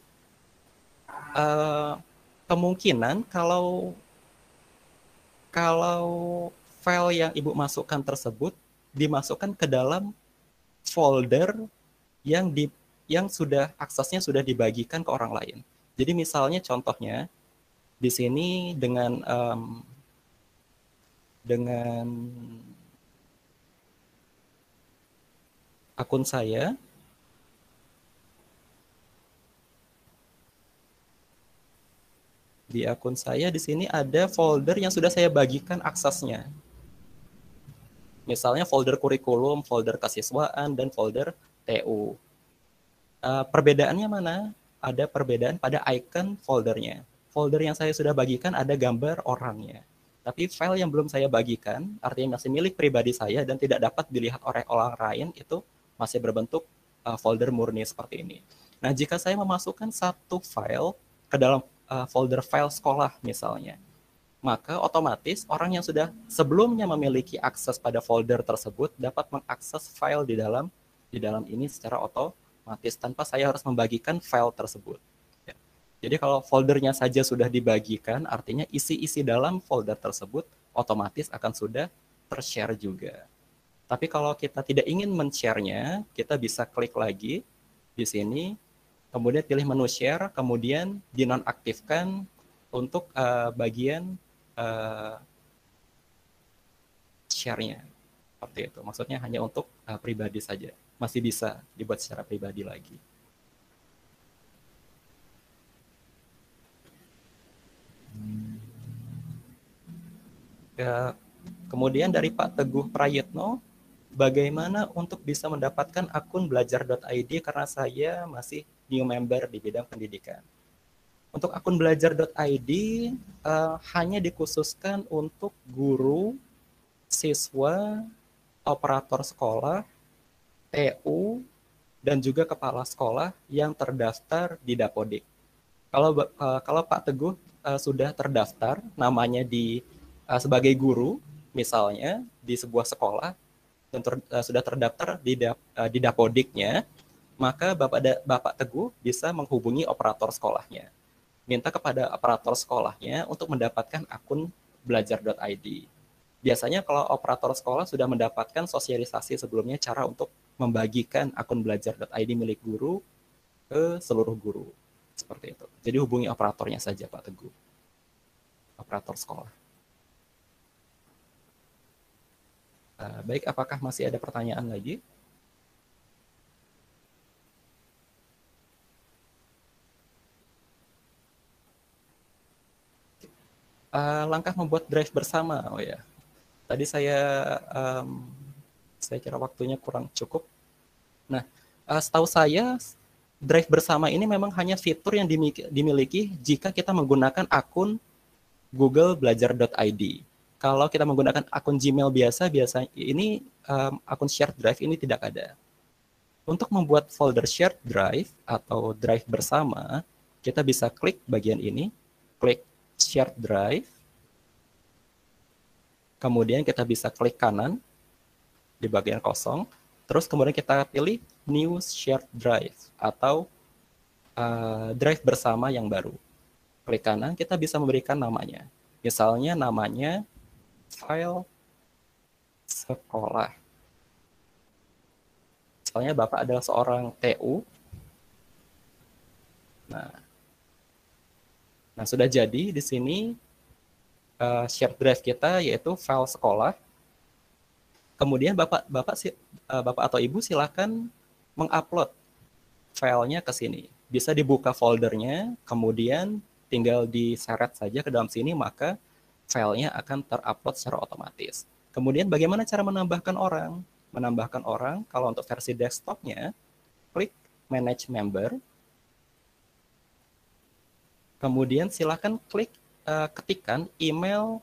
Kemungkinan kalau file yang Ibu masukkan tersebut dimasukkan ke dalam folder yang sudah aksesnya sudah dibagikan ke orang lain. Jadi misalnya contohnya di sini dengan akun saya, di akun saya di sini ada folder yang sudah saya bagikan aksesnya. Misalnya folder kurikulum, folder kesiswaan, dan folder TU. Perbedaannya mana? Ada perbedaan pada icon foldernya. Folder yang saya sudah bagikan ada gambar orangnya. Tapi file yang belum saya bagikan, artinya masih milik pribadi saya dan tidak dapat dilihat oleh orang lain, itu masih berbentuk folder murni seperti ini. Nah, jika saya memasukkan satu file ke dalam folder file sekolah misalnya, maka otomatis orang yang sudah sebelumnya memiliki akses pada folder tersebut dapat mengakses file di dalam ini secara otomatis tanpa saya harus membagikan file tersebut. Ya. Jadi kalau foldernya saja sudah dibagikan, artinya isi-isi dalam folder tersebut otomatis akan sudah tershare juga. Tapi kalau kita tidak ingin men-share-nya, kita bisa klik lagi di sini, kemudian pilih menu share, kemudian dinonaktifkan untuk bagian share-nya. Seperti itu. Maksudnya hanya untuk pribadi saja. Masih bisa dibuat secara pribadi lagi. Ya, kemudian dari Pak Teguh Prayitno, bagaimana untuk bisa mendapatkan akun belajar.id karena saya masih new member di bidang pendidikan. Untuk akun belajar.id hanya dikhususkan untuk guru, siswa, operator sekolah, TU, dan juga kepala sekolah yang terdaftar di Dapodik. Kalau Pak Teguh sudah terdaftar namanya sebagai guru, misalnya di sebuah sekolah, dan sudah terdaftar di Dapodiknya, maka Bapak Teguh bisa menghubungi operator sekolahnya. Minta kepada operator sekolahnya untuk mendapatkan akun belajar.id. Biasanya kalau operator sekolah sudah mendapatkan sosialisasi sebelumnya cara untuk membagikan akun belajar.id milik guru ke seluruh guru. Seperti itu. Jadi hubungi operatornya saja, Pak Teguh. Operator sekolah. Baik, apakah masih ada pertanyaan lagi? langkah membuat drive bersama. Oh ya, tadi saya kira waktunya kurang cukup. Nah, setahu saya drive bersama ini memang hanya fitur yang dimiliki jika kita menggunakan akun Google Belajar.id. Kalau kita menggunakan akun Gmail biasa ini akun shared drive ini tidak ada. Untuk membuat folder shared drive atau drive bersama, kita bisa klik bagian ini, klik shared drive, kemudian kita bisa klik kanan di bagian kosong, terus kemudian kita pilih new shared drive atau drive bersama yang baru. Klik kanan, kita bisa memberikan namanya. Misalnya namanya file sekolah. Misalnya Bapak adalah seorang TU. Nah, sudah jadi di sini shared drive kita yaitu file sekolah. Kemudian Bapak atau Ibu silakan mengupload filenya ke sini. Bisa dibuka foldernya, kemudian tinggal diseret saja ke dalam sini, maka filenya akan terupload secara otomatis. Kemudian bagaimana cara menambahkan orang? Menambahkan orang, kalau untuk versi desktopnya, klik Manage Member. Kemudian silakan ketikkan email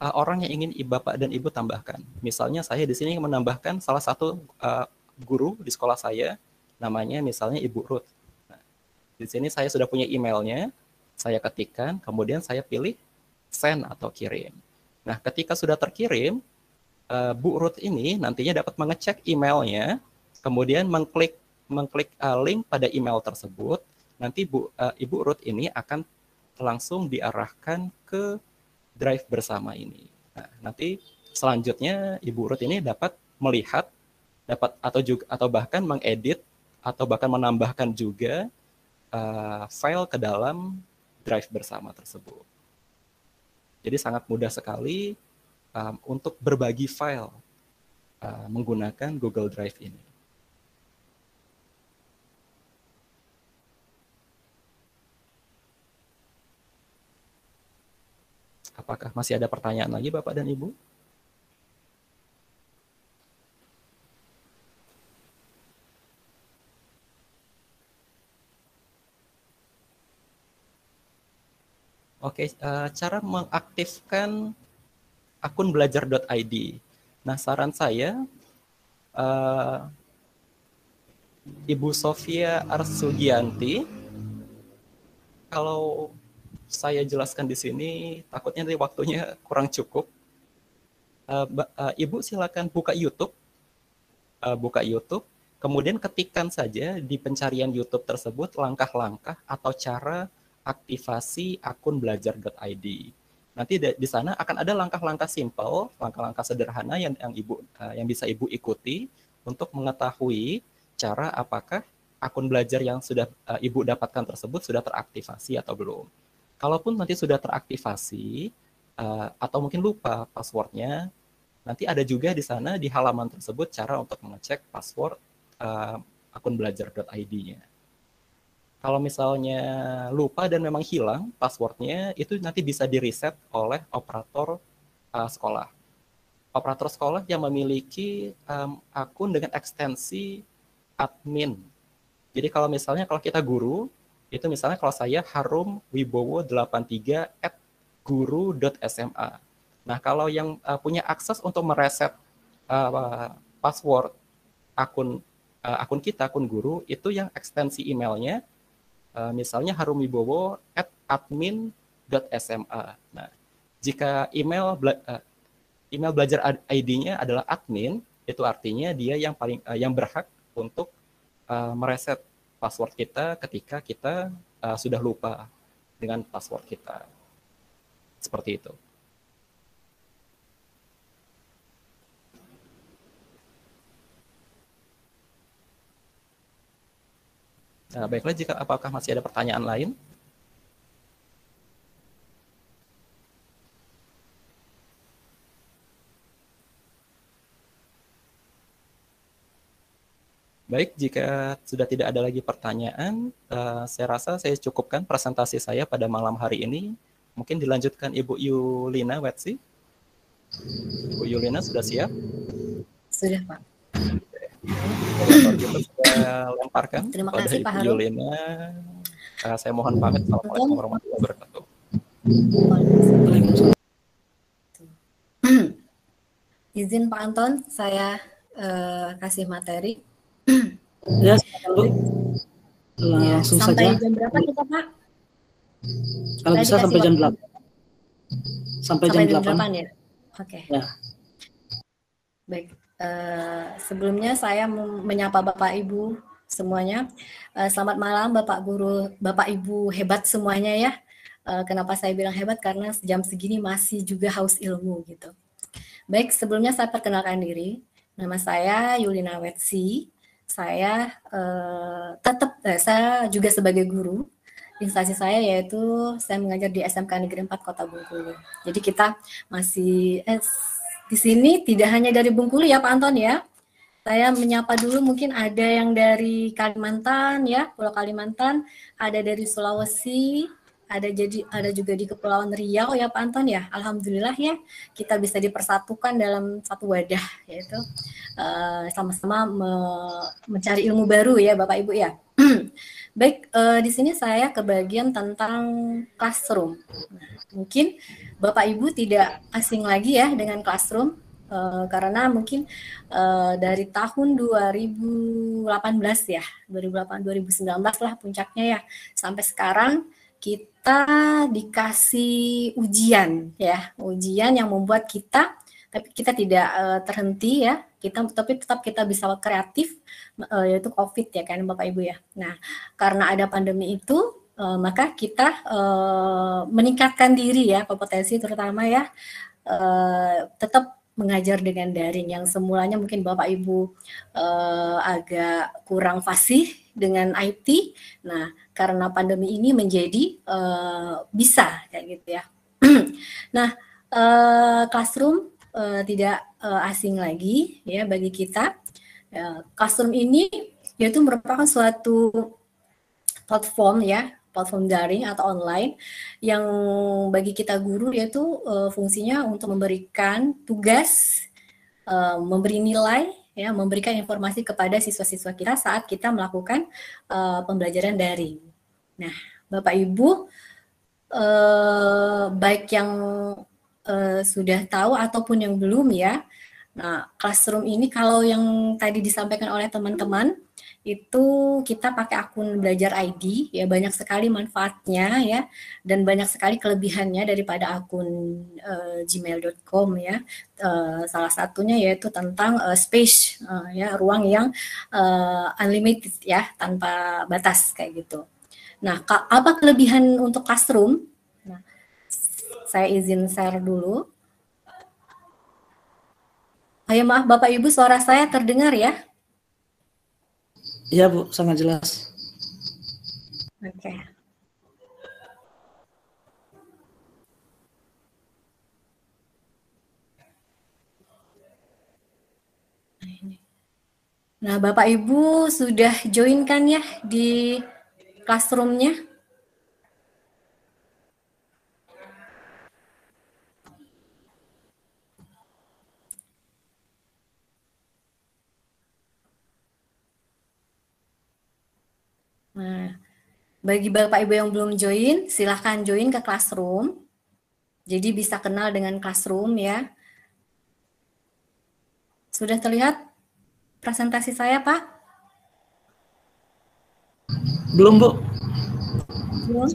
orang yang ingin Bapak dan Ibu tambahkan. Misalnya saya di sini menambahkan salah satu guru di sekolah saya, namanya misalnya Ibu Ruth. Nah, di sini saya sudah punya emailnya, saya ketikkan, kemudian saya pilih send atau kirim. Nah, ketika sudah terkirim, Bu Ruth ini nantinya dapat mengecek emailnya, kemudian mengklik link pada email tersebut. Nanti Ibu Ruth ini akan langsung diarahkan ke drive bersama ini. Nah, nanti selanjutnya Ibu Ruth ini dapat melihat, atau bahkan mengedit atau bahkan menambahkan juga file ke dalam drive bersama tersebut. Jadi sangat mudah sekali untuk berbagi file menggunakan Google Drive ini. Apakah masih ada pertanyaan lagi Bapak dan Ibu? Oke, cara mengaktifkan akun belajar.id. Nah, saran saya, Ibu Sofia Arsugianti, kalau saya jelaskan di sini, takutnya nanti waktunya kurang cukup. Ibu silakan buka YouTube, kemudian ketikkan saja di pencarian YouTube tersebut langkah-langkah atau cara aktivasi akun belajar.id. Nanti di sana akan ada langkah-langkah simple, langkah-langkah sederhana yang bisa Ibu ikuti untuk mengetahui cara apakah akun belajar yang sudah Ibu dapatkan tersebut sudah teraktivasi atau belum. Kalaupun nanti sudah teraktivasi atau mungkin lupa passwordnya, nanti ada juga di sana di halaman tersebut cara untuk mengecek password akun belajar.id-nya. Kalau misalnya lupa dan memang hilang passwordnya, itu nanti bisa di-reset oleh operator sekolah. Operator sekolah yang memiliki akun dengan ekstensi admin. Jadi kalau kita guru, itu misalnya kalau saya harumwibowo83@guru.sma. Nah, kalau yang punya akses untuk mereset password akun kita, akun guru, itu yang ekstensi emailnya misalnya harumwibowo@admin.sma. Nah, jika email belajar ID-nya adalah admin, itu artinya dia yang berhak untuk mereset password kita ketika kita sudah lupa dengan password kita. Seperti itu. Nah, baiklah, apakah masih ada pertanyaan lain? Baik, jika sudah tidak ada lagi pertanyaan, saya rasa saya cukupkan presentasi saya pada malam hari ini. Mungkin dilanjutkan Ibu Yulina Wetsi. Ibu Yulina sudah siap? Sudah, Pak. Kalau gitu saya lemparkan Terima kepada kasih, Pak Ibu Harum. Yulina. Saya mohon pamit. Assalamualaikum warahmatullahi wabarakatuh. Izin Pak Anton, saya kasih materi. Ya, silakan, Bu. Ya, Langsung sampai saja. jam berapa kita, Pak? Kalau Tadi bisa kasih sampai jam waktu. 8. Sampai jam 8. Ya. Oke. Ya. Baik. Sebelumnya saya menyapa Bapak Ibu semuanya. Selamat malam Bapak Guru, Bapak Ibu hebat semuanya ya. Kenapa saya bilang hebat? Karena jam segini masih juga haus ilmu gitu. Baik, sebelumnya saya perkenalkan diri. Nama saya Yulina Wetsi. Saya saya juga sebagai guru. Instansi saya yaitu saya mengajar di SMK Negeri 4 Kota Bengkulu. Jadi kita masih di sini tidak hanya dari Bengkulu ya Pak Anton ya. Saya menyapa dulu, mungkin ada yang dari Kalimantan ya, Pulau Kalimantan, ada dari Sulawesi, ada juga di Kepulauan Riau ya Pak Anton ya. Alhamdulillah ya kita bisa dipersatukan dalam satu wadah, yaitu sama-sama mencari ilmu baru ya Bapak Ibu ya. Baik, di sini saya kebagian tentang classroom. Nah, mungkin Bapak Ibu tidak asing lagi ya dengan classroom. Karena mungkin dari tahun 2018 ya, 2019 lah puncaknya ya, sampai sekarang kita dikasih ujian ya, ujian yang membuat kita, tapi kita tidak terhenti ya, tapi tetap kita bisa kreatif, yaitu COVID ya kan Bapak Ibu ya. Nah, karena ada pandemi itu, maka kita meningkatkan diri ya, kompetensi terutama ya, tetap mengajar dengan daring yang semulanya mungkin Bapak Ibu agak kurang fasih dengan IT. Nah, karena pandemi ini menjadi bisa kayak gitu ya. Nah, classroom tidak asing lagi ya bagi kita. Classroom ini yaitu merupakan suatu platform ya, platform daring atau online yang bagi kita guru yaitu fungsinya untuk memberikan tugas, memberi nilai, ya, memberikan informasi kepada siswa-siswa kita saat kita melakukan pembelajaran daring. Nah, Bapak Ibu, baik yang sudah tahu ataupun yang belum ya. Nah, classroom ini kalau yang tadi disampaikan oleh teman-teman itu kita pakai akun belajar ID ya, banyak sekali manfaatnya ya, dan banyak sekali kelebihannya daripada akun gmail.com ya. Salah satunya yaitu tentang space ya, ruang yang unlimited ya, tanpa batas kayak gitu. Nah, apa kelebihan untuk classroom? Nah, saya izin share dulu. Ayo maaf Bapak Ibu, suara saya terdengar ya? Iya Bu, sangat jelas. Oke. Nah, Bapak Ibu sudah join kan ya di classroom-nya? Nah, bagi Bapak Ibu yang belum join, silahkan join ke classroom. Jadi bisa kenal dengan classroom ya. Sudah terlihat presentasi saya, Pak? Belum Bu? Belum?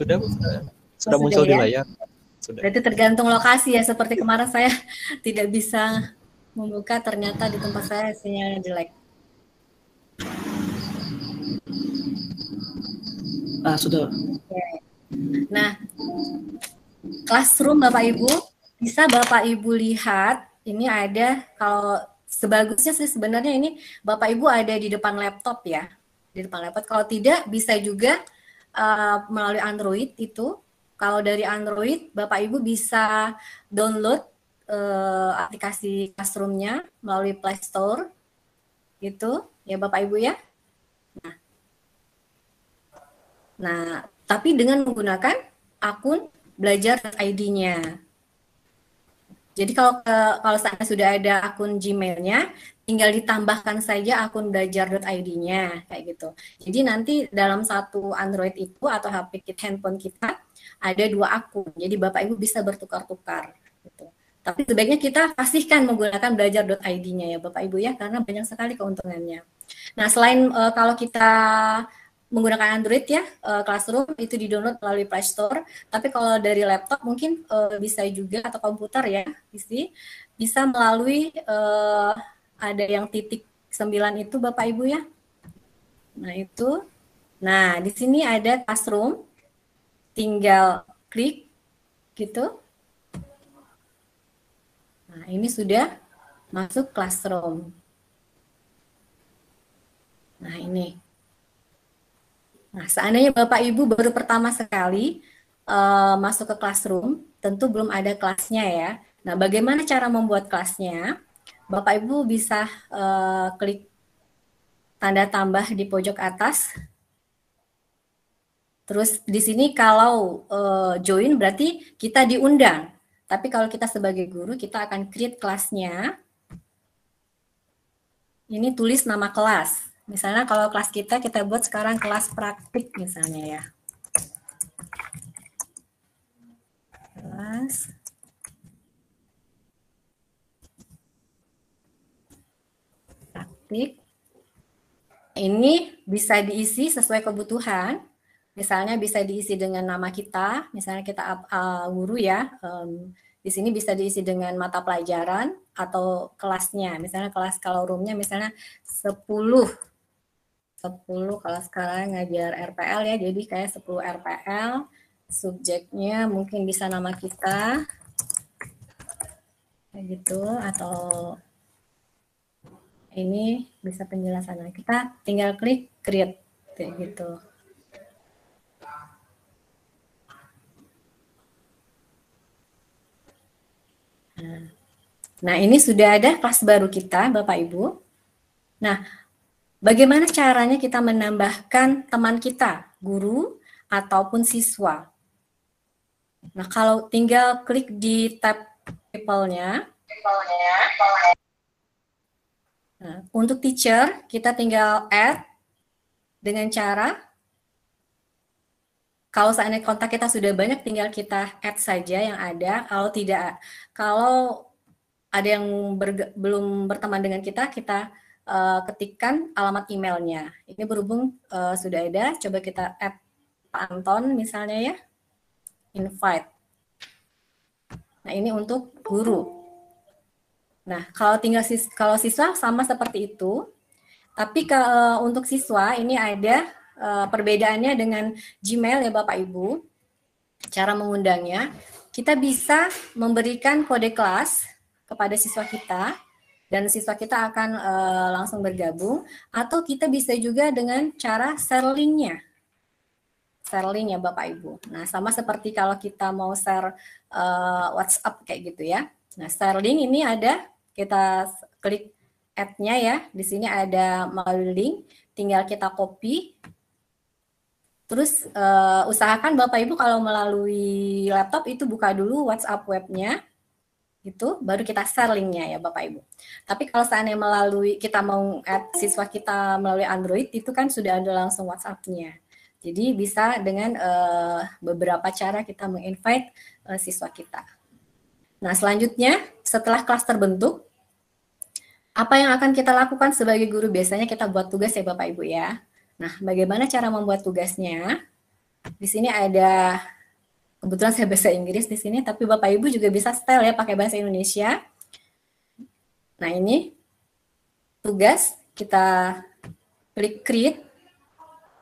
Sudah muncul di layar. Sudah. Berarti tergantung lokasi ya, seperti kemarin saya tidak bisa membuka, ternyata di tempat saya sinyalnya jelek. Sudah. Nah, classroom Bapak Ibu, bisa Bapak Ibu lihat, ini ada, kalau sebagusnya sih sebenarnya ini Bapak Ibu ada di depan laptop ya, di depan laptop. Kalau tidak, bisa juga melalui Android itu. Kalau dari Android, Bapak Ibu bisa download aplikasi Classroom-nya melalui Play Store, gitu ya Bapak Ibu ya. Nah, tapi dengan menggunakan akun belajar.id-nya. Jadi kalau saya sudah ada akun Gmail-nya, tinggal ditambahkan saja akun belajar.id-nya kayak gitu. Jadi nanti dalam satu Android itu atau HP kita, handphone kita ada 2 akun. Jadi Bapak Ibu bisa bertukar-tukar gitu. Tapi sebaiknya kita pastikan menggunakan belajar.id-nya ya Bapak Ibu ya, karena banyak sekali keuntungannya. Nah, selain kalau kita menggunakan Android ya, Classroom itu di-download melalui Play Store. Tapi kalau dari laptop mungkin bisa juga, atau komputer ya, bisa melalui ada yang titik 9 itu Bapak Ibu ya. Nah, itu. Nah, di sini ada Classroom. Tinggal klik gitu. Nah, ini sudah masuk Classroom. Nah, ini. Nah, seandainya Bapak Ibu baru pertama sekali masuk ke Classroom, tentu belum ada kelasnya ya. Nah, bagaimana cara membuat kelasnya? Bapak Ibu bisa klik tanda tambah di pojok atas. Terus di sini kalau join berarti kita diundang. Tapi kalau kita sebagai guru, kita akan create kelasnya. Ini tulis nama kelas. Misalnya kalau kelas kita buat sekarang kelas praktik misalnya ya. Kelas praktik. Ini bisa diisi sesuai kebutuhan. Misalnya bisa diisi dengan nama kita, misalnya kita guru ya, di sini bisa diisi dengan mata pelajaran atau kelasnya. Misalnya kelas kalau roomnya misalnya 10 kalau sekarang ngajar RPL ya, jadi kayak 10 RPL, subjeknya mungkin bisa nama kita, kayak gitu, atau ini bisa penjelasannya. Kita tinggal klik create, kayak gitu. Nah, ini sudah ada kelas baru kita, Bapak Ibu. Nah, bagaimana caranya kita menambahkan teman kita, guru ataupun siswa? Nah, kalau tinggal klik di tab people-nya. Nah, untuk teacher, kita tinggal add dengan cara, kalau seandainya kontak kita sudah banyak, tinggal kita add saja yang ada. Kalau ada yang belum berteman dengan kita ketikkan alamat emailnya. Ini berhubung sudah ada, coba kita add Pak Anton misalnya ya, invite. Nah, ini untuk guru. Nah, kalau siswa sama seperti itu, tapi untuk siswa ini ada perbedaannya dengan Gmail ya Bapak Ibu. Cara mengundangnya, kita bisa memberikan kode kelas kepada siswa kita, dan siswa kita akan langsung bergabung, atau kita bisa juga dengan cara share link-nya. Share link ya Bapak Ibu. Nah, sama seperti kalau kita mau share WhatsApp kayak gitu ya. Nah, share link ini ada, kita klik add-nya ya. Di sini ada melalui link, tinggal kita copy. Terus usahakan Bapak Ibu kalau melalui laptop itu buka dulu WhatsApp webnya, itu baru kita share linknya ya Bapak Ibu. Tapi kalau seandainya kita mau add siswa kita melalui Android, itu kan sudah ada langsung WhatsApp-nya. Jadi bisa dengan beberapa cara kita menginvite siswa kita. Nah, selanjutnya setelah kelas terbentuk, apa yang akan kita lakukan sebagai guru? Biasanya kita buat tugas ya Bapak Ibu ya. Nah, bagaimana cara membuat tugasnya? Di sini ada, kebetulan saya bahasa Inggris di sini, tapi Bapak Ibu juga bisa style ya pakai bahasa Indonesia. Nah, ini tugas, kita klik create.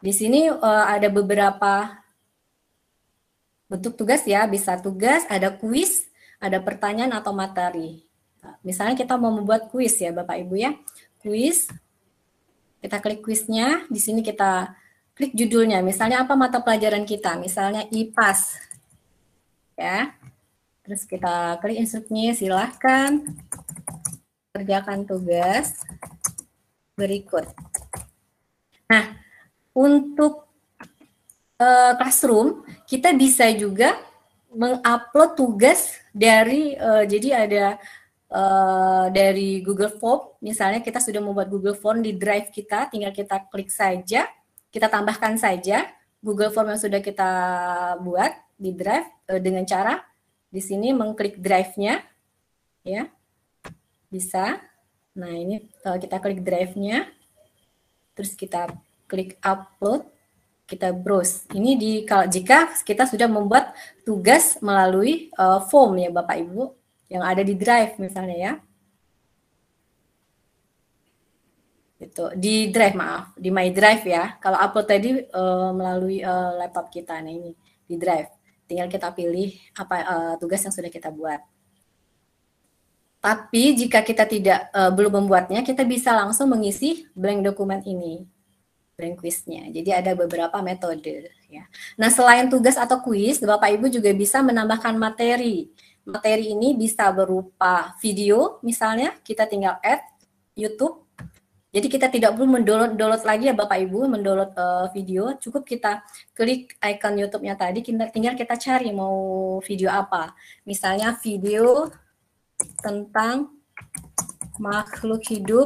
Di sini ada beberapa bentuk tugas ya, bisa tugas, ada kuis, ada pertanyaan atau materi. Nah, misalnya kita mau membuat kuis ya Bapak Ibu ya, kuis. Kita klik kuisnya, di sini kita klik judulnya, misalnya apa mata pelajaran kita, misalnya IPAS. Ya. Terus kita klik instruksinya, silahkan kerjakan tugas berikut. Nah, untuk Classroom, kita bisa juga mengupload tugas dari jadi ada dari Google Form, misalnya kita sudah membuat Google Form di Drive kita, tinggal kita klik saja, kita tambahkan saja Google Form yang sudah kita buat di Drive dengan cara di sini mengklik Drive-nya, ya, bisa. Nah ini kita klik Drive-nya, terus kita klik Upload, kita browse. Ini jika kita sudah membuat tugas melalui form ya Bapak Ibu, yang ada di Drive misalnya ya. Itu di Drive, maaf, di My Drive ya. Kalau upload tadi melalui laptop kita, nah ini di Drive. Tinggal kita pilih apa tugas yang sudah kita buat. Tapi jika kita belum membuatnya, kita bisa langsung mengisi blank dokumen ini, blank quiznya. Jadi ada beberapa metode ya. Nah, selain tugas atau kuis, Bapak Ibu juga bisa menambahkan materi. Materi ini bisa berupa video, misalnya kita tinggal add YouTube. Jadi kita tidak perlu mendownload lagi ya Bapak Ibu, mendownload video, cukup kita klik icon YouTube-nya tadi, tinggal kita cari mau video apa. Misalnya video tentang makhluk hidup,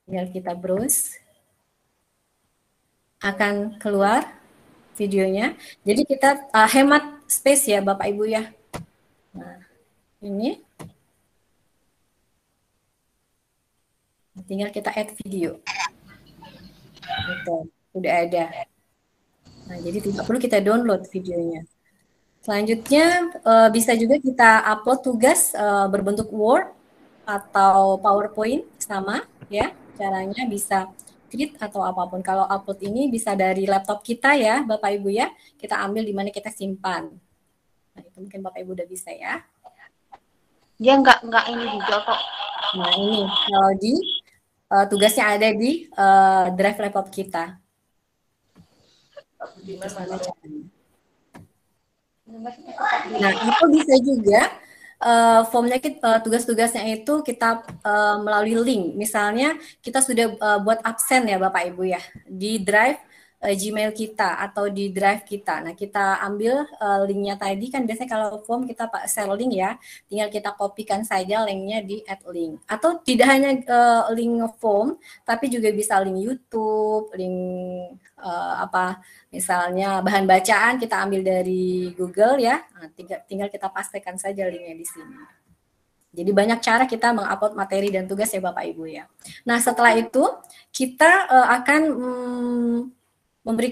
tinggal kita browse, akan keluar videonya. Jadi kita hemat space ya Bapak Ibu ya. Nah, ini tinggal kita add video. Gitu, udah ada. Nah, jadi tidak perlu kita download videonya. Selanjutnya bisa juga kita upload tugas berbentuk Word atau PowerPoint, sama ya. Caranya bisa Grid atau apapun. Kalau upload ini bisa dari laptop kita ya, Bapak Ibu ya. Kita ambil di mana kita simpan. Nah, itu mungkin Bapak Ibu udah bisa ya. Dia nggak ini juga kok. Nah, ini kalau di tugasnya ada di drive laptop kita. Nah, itu bisa juga formnya tugas-tugasnya itu kita melalui link. Misalnya kita sudah buat absen ya Bapak Ibu ya di drive Gmail kita atau di drive kita. Nah, kita ambil linknya tadi, kan biasanya kalau form kita share link ya, tinggal kita kopikan saja linknya di add link. Atau tidak hanya link form, tapi juga bisa link YouTube, link misalnya bahan bacaan kita ambil dari Google ya. Nah, tinggal kita pastekan saja linknya di sini. Jadi banyak cara kita mengupload materi dan tugas ya Bapak Ibu ya. Nah, setelah itu kita akan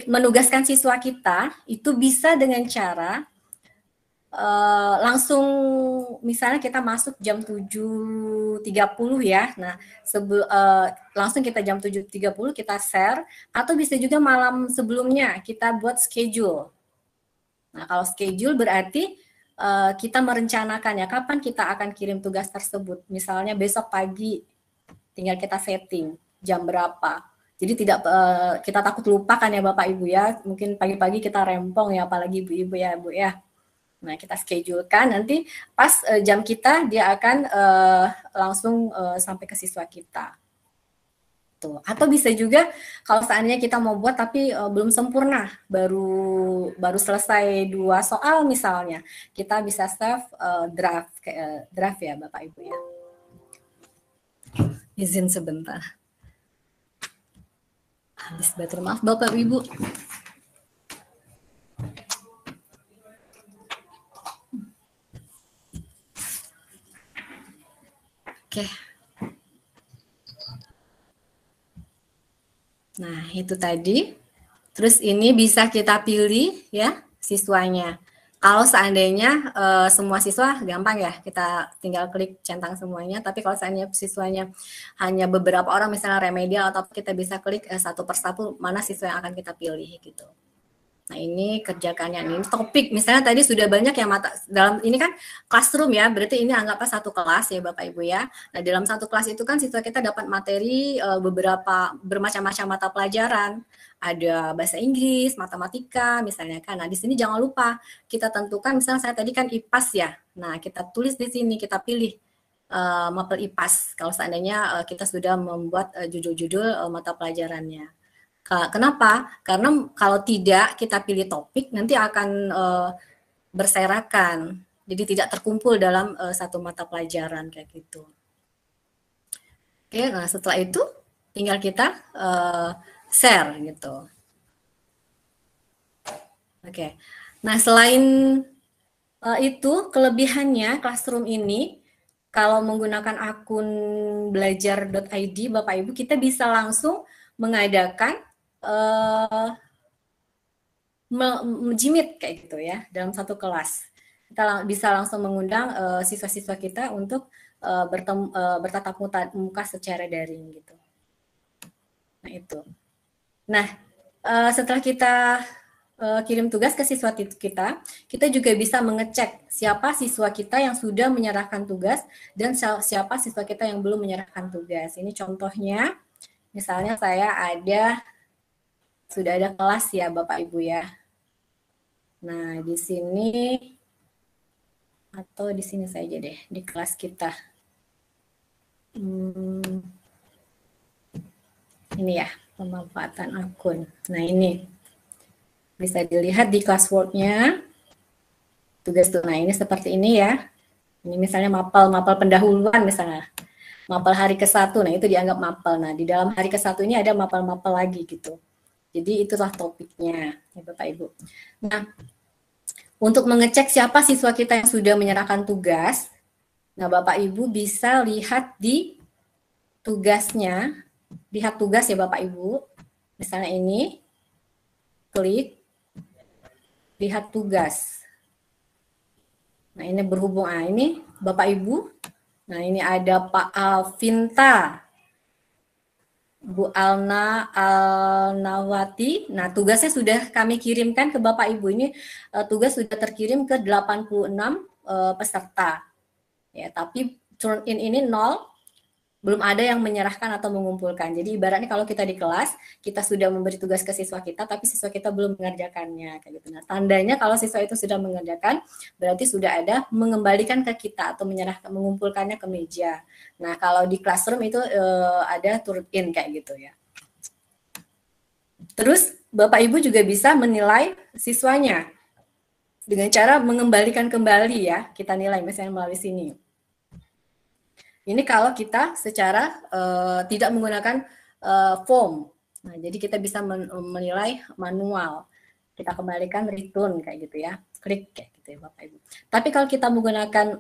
menugaskan siswa kita itu bisa dengan cara langsung, misalnya kita masuk jam 7.30 ya. Nah, langsung kita jam 7.30 kita share, atau bisa juga malam sebelumnya kita buat schedule. Nah, kalau schedule berarti kita merencanakan ya kapan kita akan kirim tugas tersebut. Misalnya besok pagi tinggal kita setting jam berapa. Jadi tidak kita takut lupa kan ya Bapak Ibu ya. Mungkin pagi-pagi kita rempong ya, apalagi ibu-ibu ya Bu ya. Nah, kita schedulekan, nanti pas jam kita dia akan langsung sampai ke siswa kita. Tuh. Atau bisa juga kalau seandainya kita mau buat tapi belum sempurna, baru selesai 2 soal misalnya, kita bisa save draft ya Bapak Ibu ya. Izin sebentar. Habis baterai, maaf Bapak Ibu. Oke. Nah, itu tadi. Terus ini bisa kita pilih ya siswanya. Kalau seandainya semua siswa gampang ya, kita tinggal klik centang semuanya. Tapi kalau seandainya siswanya hanya beberapa orang, misalnya remedial, atau kita bisa klik satu persatu mana siswa yang akan kita pilih gitu. Nah, ini kerjakannya, ini topik. Misalnya tadi sudah banyak yang dalam ini kan classroom ya, berarti ini anggaplah satu kelas ya Bapak Ibu ya. Nah, dalam satu kelas itu kan siswa kita dapat materi bermacam-macam mata pelajaran. Ada bahasa Inggris, matematika misalnya kan. Nah, di sini jangan lupa kita tentukan, misalnya saya tadi kan IPAS ya. Nah, kita tulis di sini, kita pilih mapel IPAS kalau seandainya kita sudah membuat judul-judul mata pelajarannya. Kenapa? Karena kalau tidak kita pilih topik nanti akan berserakan. Jadi tidak terkumpul dalam satu mata pelajaran kayak gitu. Oke, nah setelah itu tinggal kita share gitu. Oke. Nah, selain itu kelebihannya Classroom ini kalau menggunakan akun belajar.id Bapak Ibu kita bisa langsung mengadakan Jimit kayak gitu ya dalam satu kelas. Kita bisa langsung mengundang siswa-siswa kita untuk bertatap muka secara daring gitu. Nah itu. Nah setelah kita kirim tugas ke siswa kita, kita juga bisa mengecek siapa siswa kita yang sudah menyerahkan tugas dan siapa siswa kita yang belum menyerahkan tugas. Ini contohnya, misalnya saya sudah ada kelas ya Bapak Ibu ya. Nah, di sini atau di sini saja deh, di kelas kita. Ini ya, pemanfaatan akun. Nah, ini bisa dilihat di classwork-nya. Tugas tuh. Nah, ini seperti ini ya. Ini misalnya mapel pendahuluan misalnya. Mapel hari ke-1, nah itu dianggap mapel. Nah, di dalam hari ke-1 ini ada mapel-mapel lagi gitu. Jadi itulah topiknya, ya Bapak Ibu. Nah, untuk mengecek siapa siswa kita yang sudah menyerahkan tugas, nah Bapak Ibu bisa lihat di tugasnya, lihat tugas ya Bapak Ibu. Misalnya ini, klik, lihat tugas. Nah ini berhubung, ini Bapak Ibu, nah ini ada Pak Alvinta, Bu Alnawati. Nah, tugasnya sudah kami kirimkan ke Bapak Ibu. Ini tugas sudah terkirim ke 86 peserta. Ya, tapi turn in ini 0, belum ada yang menyerahkan atau mengumpulkan. Jadi ibaratnya kalau kita di kelas, kita sudah memberi tugas ke siswa kita, tapi siswa kita belum mengerjakannya kayak gitu. Nah, tandanya kalau siswa itu sudah mengerjakan, berarti sudah ada mengembalikan ke kita atau menyerahkan, mengumpulkannya ke meja. Nah, kalau di Classroom itu ada turn in kayak gitu ya. Terus Bapak Ibu juga bisa menilai siswanya dengan cara mengembalikan kembali ya. Kita nilai misalnya melalui sini. Ini kalau kita secara tidak menggunakan form. Nah, jadi kita bisa menilai manual. Kita kembalikan return kayak gitu ya. Klik kayak gitu ya Bapak Ibu. Tapi kalau kita menggunakan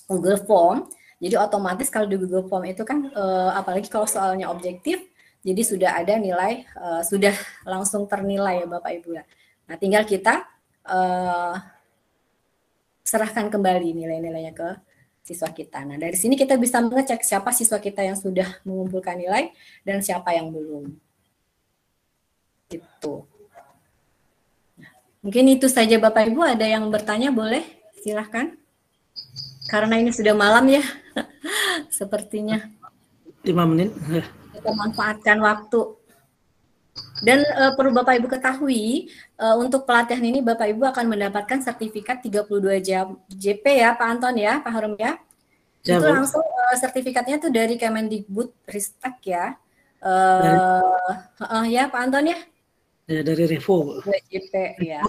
Google Form, jadi otomatis kalau di Google Form itu kan apalagi kalau soalnya objektif, jadi sudah ada nilai, sudah langsung ternilai ya Bapak Ibu ya. Nah, tinggal kita serahkan kembali nilai-nilainya ke siswa kita. Nah, dari sini kita bisa mengecek siapa siswa kita yang sudah mengumpulkan nilai dan siapa yang belum. Gitu. Nah, mungkin itu saja Bapak Ibu, ada yang bertanya boleh silahkan. Karena ini sudah malam ya, sepertinya. 5 menit. Kita manfaatkan waktu. Dan perlu Bapak Ibu ketahui, untuk pelatihan ini Bapak Ibu akan mendapatkan sertifikat 32 JP ya Pak Anton ya, Pak Harum ya. Ya, itu Bu. Langsung sertifikatnya tuh dari Kemendikbud Ristek ya. Ya Pak Anton ya? Ya dari Revo. JP ya.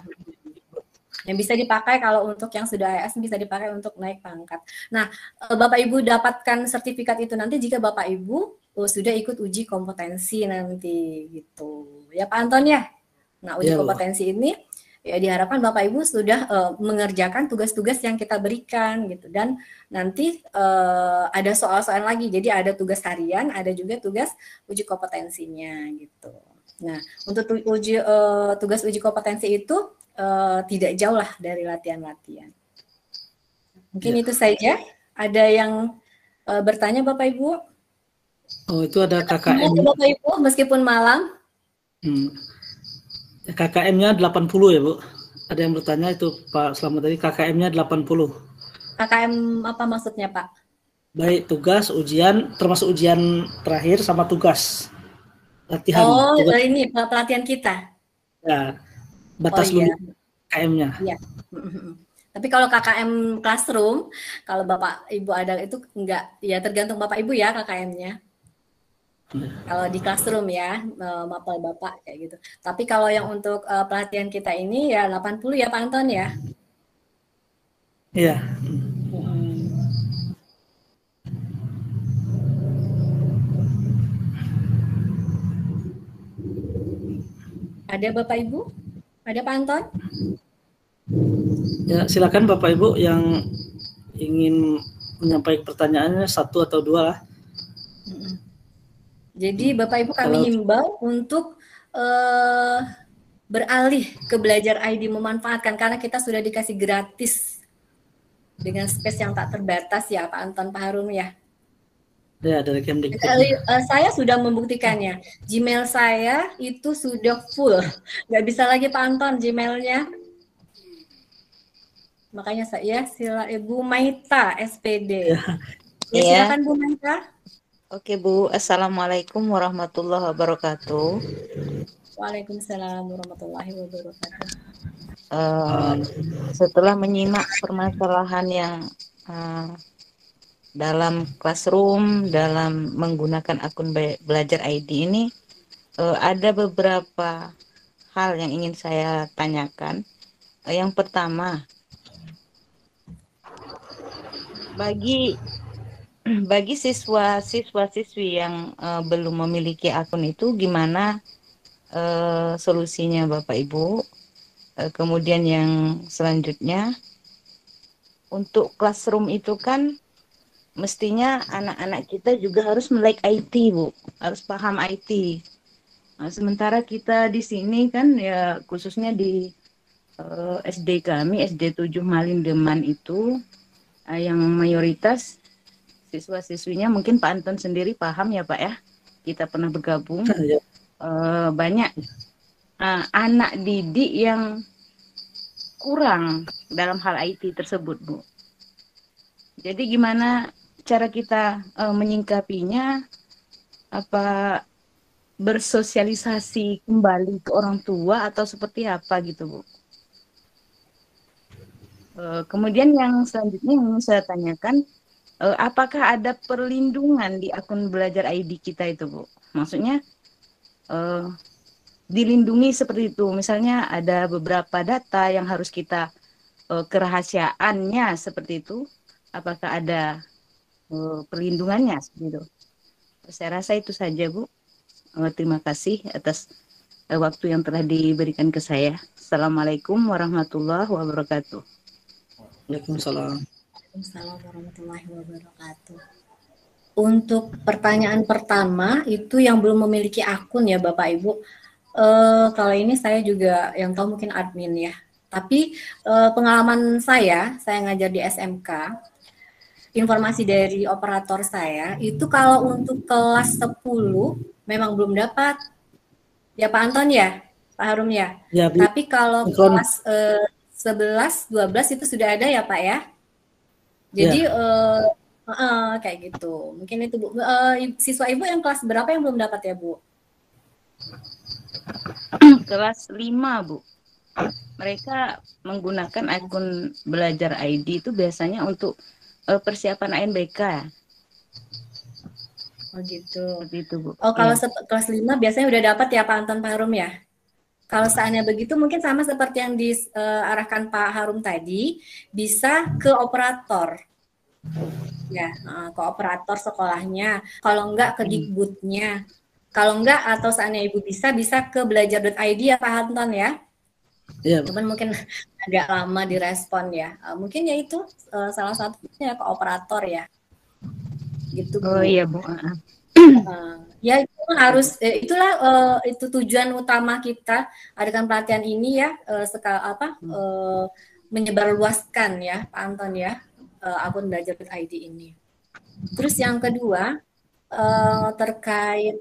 Yang bisa dipakai kalau untuk yang sudah AS bisa dipakai untuk naik pangkat. Nah, Bapak Ibu dapatkan sertifikat itu nanti jika Bapak Ibu sudah ikut uji kompetensi nanti gitu. Ya Pak Anton ya? Nah, uji kompetensi ini ya diharapkan Bapak Ibu sudah mengerjakan tugas-tugas yang kita berikan gitu. Dan nanti ada soal-soal lagi. Jadi ada tugas harian, ada juga tugas uji kompetensinya gitu. Nah, untuk tugas uji kompetensi itu tidak jauh lah dari latihan-latihan. Mungkin itu saja. Ada yang bertanya Bapak Ibu? Oh, itu ada KKM. Bapak Ibu, meskipun malam. KKM-nya 80 ya, Bu. Ada yang bertanya itu Pak Slamet tadi, KKM-nya 80. KKM apa maksudnya, Pak? Baik, tugas, ujian, termasuk ujian terakhir sama tugas. Latihan. Oh, tugas. Ini pelatihan kita. Ya. Batas lulus KKM-nya. Iya. Tapi kalau KKM Classroom, kalau Bapak Ibu ada itu enggak, ya tergantung Bapak Ibu ya KKM-nya. Kalau di classroom ya, mapel Bapak kayak gitu. Tapi kalau yang untuk pelatihan kita ini ya 80 ya Pak Anton ya. Iya. Ada Bapak Ibu? Ada Pak Anton? Ya, silakan Bapak Ibu yang ingin menyampaikan pertanyaannya satu atau dua lah. Jadi Bapak Ibu kami himbau untuk beralih ke belajar ID, memanfaatkan karena kita sudah dikasih gratis dengan space yang tak terbatas ya Pak Anton, Pak Harum ya. Ya, dari Kemdikbud. Saya sudah membuktikannya. Gmail saya itu sudah full. Nggak bisa lagi Pak Anton Gmailnya. Makanya saya sila Ibu Maita SPD. Ya, silakan Bu Maita. Oke Bu, Assalamualaikum warahmatullahi wabarakatuh. Waalaikumsalam warahmatullahi wabarakatuh. Setelah menyimak permasalahan yang dalam classroom, dalam menggunakan akun belajar ID ini, ada beberapa hal yang ingin saya tanyakan. Yang pertama, bagi siswa-siswi yang belum memiliki akun itu, gimana solusinya Bapak Ibu? Kemudian yang selanjutnya, untuk classroom itu kan mestinya anak-anak kita juga harus melek IT, Bu. Harus paham IT. Nah, sementara kita di sini kan ya khususnya di SD kami, SD 7 Malindeman itu yang mayoritas siswa-siswinya, mungkin Pak Anton sendiri paham ya Pak ya. Kita pernah bergabung. Banyak anak didik yang kurang dalam hal IT tersebut, Bu. Jadi gimana cara kita menyingkapinya? Apa bersosialisasi kembali ke orang tua atau seperti apa gitu, Bu? Kemudian yang selanjutnya yang saya tanyakan, apakah ada perlindungan di akun belajar ID kita itu, Bu? Maksudnya dilindungi seperti itu. Misalnya ada beberapa data yang harus kita kerahasiaannya seperti itu. Apakah ada perlindungannya seperti itu? Saya rasa itu saja, Bu. Terima kasih atas waktu yang telah diberikan ke saya. Assalamualaikum warahmatullahi wabarakatuh. Waalaikumsalam. Waalaikumsalam warahmatullahi wabarakatuh. Untuk pertanyaan pertama itu yang belum memiliki akun ya Bapak Ibu. Kalau ini saya juga yang tahu mungkin admin ya. Tapi pengalaman saya ngajar di SMK, informasi dari operator saya itu kalau untuk kelas 10 memang belum dapat. Ya Pak Anton ya, Pak Harum ya. Ya, tapi kalau kelas 11, 12 itu sudah ada ya Pak ya. Jadi kayak gitu. Mungkin itu Bu. Siswa Ibu yang kelas berapa yang belum dapat ya Bu? Kelas 5 Bu. Mereka menggunakan akun belajar ID itu biasanya untuk persiapan ANBK. Oh gitu. Begitu Bu. Oh kalau kelas 5 biasanya udah dapat ya Pak Anton, Pak Harum ya? Kalau seandainya begitu mungkin sama seperti yang diarahkan Pak Harum tadi, bisa ke operator. Ya, ke operator sekolahnya. Kalau enggak ke Dikbudnya. Kalau enggak atau seandainya Ibu bisa ke belajar.id ya Pak Anton ya. Iya. Cuman mungkin agak lama direspon ya. Mungkin ya itu salah satunya ke operator ya. Gitu Bu. Oh iya Bu. Ya itu harus itulah itu tujuan utama kita adakan pelatihan ini ya menyebarluaskan ya Pak Anton ya akun belajar.id ini. Terus yang kedua terkait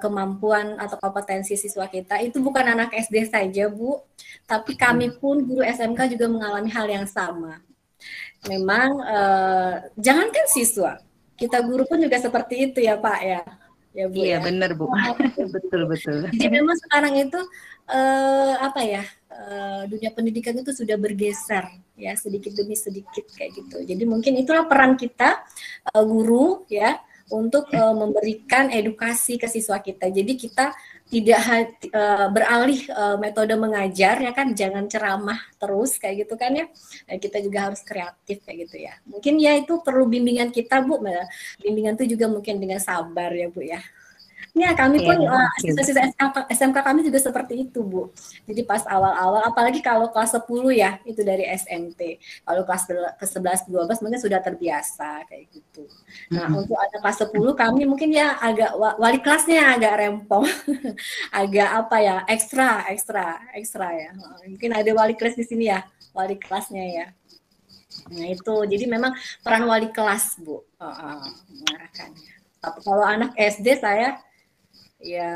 kemampuan atau kompetensi siswa kita itu bukan anak SD saja Bu, tapi kami pun guru SMK juga mengalami hal yang sama. Memang jangankan siswa, kita guru pun juga seperti itu ya Pak ya. Ya, Bu, iya ya. Benar Bu. betul. Jadi memang sekarang itu dunia pendidikan itu sudah bergeser ya sedikit demi sedikit kayak gitu. Jadi mungkin itulah peran kita guru ya untuk memberikan edukasi ke siswa kita. Jadi kita tidak beralih metode mengajar ya kan, jangan ceramah terus kayak gitu kan ya. Dan kita juga harus kreatif kayak gitu ya. Mungkin ya itu perlu bimbingan kita Bu. Bimbingan itu juga mungkin dengan sabar ya Bu ya. Ya, kami pun siswa-siswa SMK kami juga seperti itu, Bu. Jadi pas awal-awal, apalagi kalau kelas 10 ya, itu dari SMP. Kalau kelas ke-11, 12 mungkin sudah terbiasa kayak gitu. Nah, untuk anak kelas 10 kami mungkin ya agak wali kelasnya agak rempong. Agak apa ya, ekstra ya. Mungkin ada wali kelas di sini ya, wali kelasnya ya. Nah, itu. Jadi memang peran wali kelas, Bu, mengarahkannya. Tapi kalau anak SD saya ya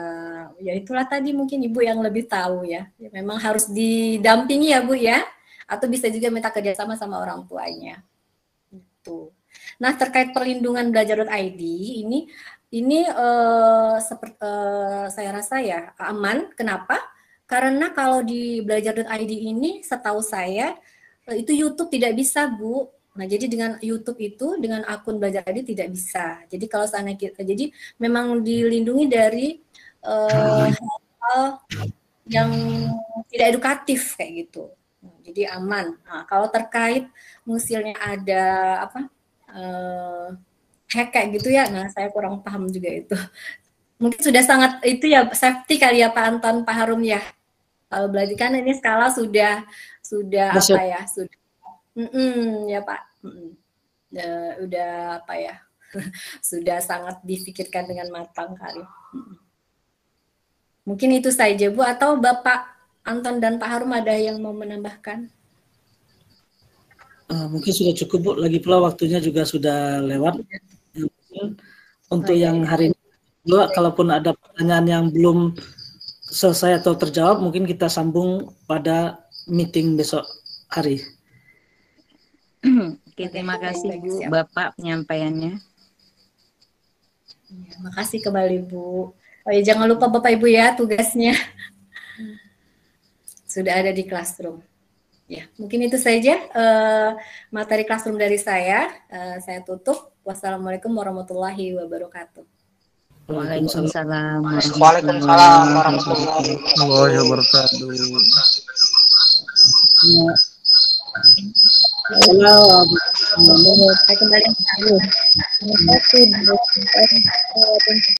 itulah tadi mungkin Ibu yang lebih tahu ya. Memang harus didampingi ya Bu ya, atau bisa juga minta kerjasama sama orang tuanya. Itu. Nah terkait perlindungan belajar.id ini saya rasa ya aman. Kenapa? Karena kalau di belajar.id ini setahu saya itu YouTube tidak bisa Bu. Nah, jadi dengan YouTube itu, dengan akun Belajar ID tidak bisa. Jadi kalau sana kita, jadi memang dilindungi dari hal yang tidak edukatif kayak gitu. Nah, jadi aman. Nah, kalau terkait misalnya ada hack kayak gitu ya, nah saya kurang paham juga itu. Mungkin sudah sangat itu ya safety kali ya Pak Anton, Pak Harum ya. Kalau belajar kan ini skala sudah apa ya, sudah ya Pak, udah apa ya, sudah sangat difikirkan dengan matang kali. Mungkin itu saja Bu, atau Bapak Anton dan Pak Harum ada yang mau menambahkan? Mungkin sudah cukup Bu, lagi pula waktunya juga sudah lewat. Untuk yang hari ini, kalaupun ada pertanyaan yang belum selesai atau terjawab, mungkin kita sambung pada meeting besok hari. Oke, terima kasih Bu, Bapak penyampaiannya. Ya, makasih kembali Bu. Oh ya, jangan lupa Bapak Ibu ya tugasnya. Sudah ada di Classroom. Ya, mungkin itu saja materi Classroom dari saya. Saya tutup. Wassalamualaikum warahmatullahi wabarakatuh. Waalaikumsalam warahmatullahi wabarakatuh. Halo, saya kembali.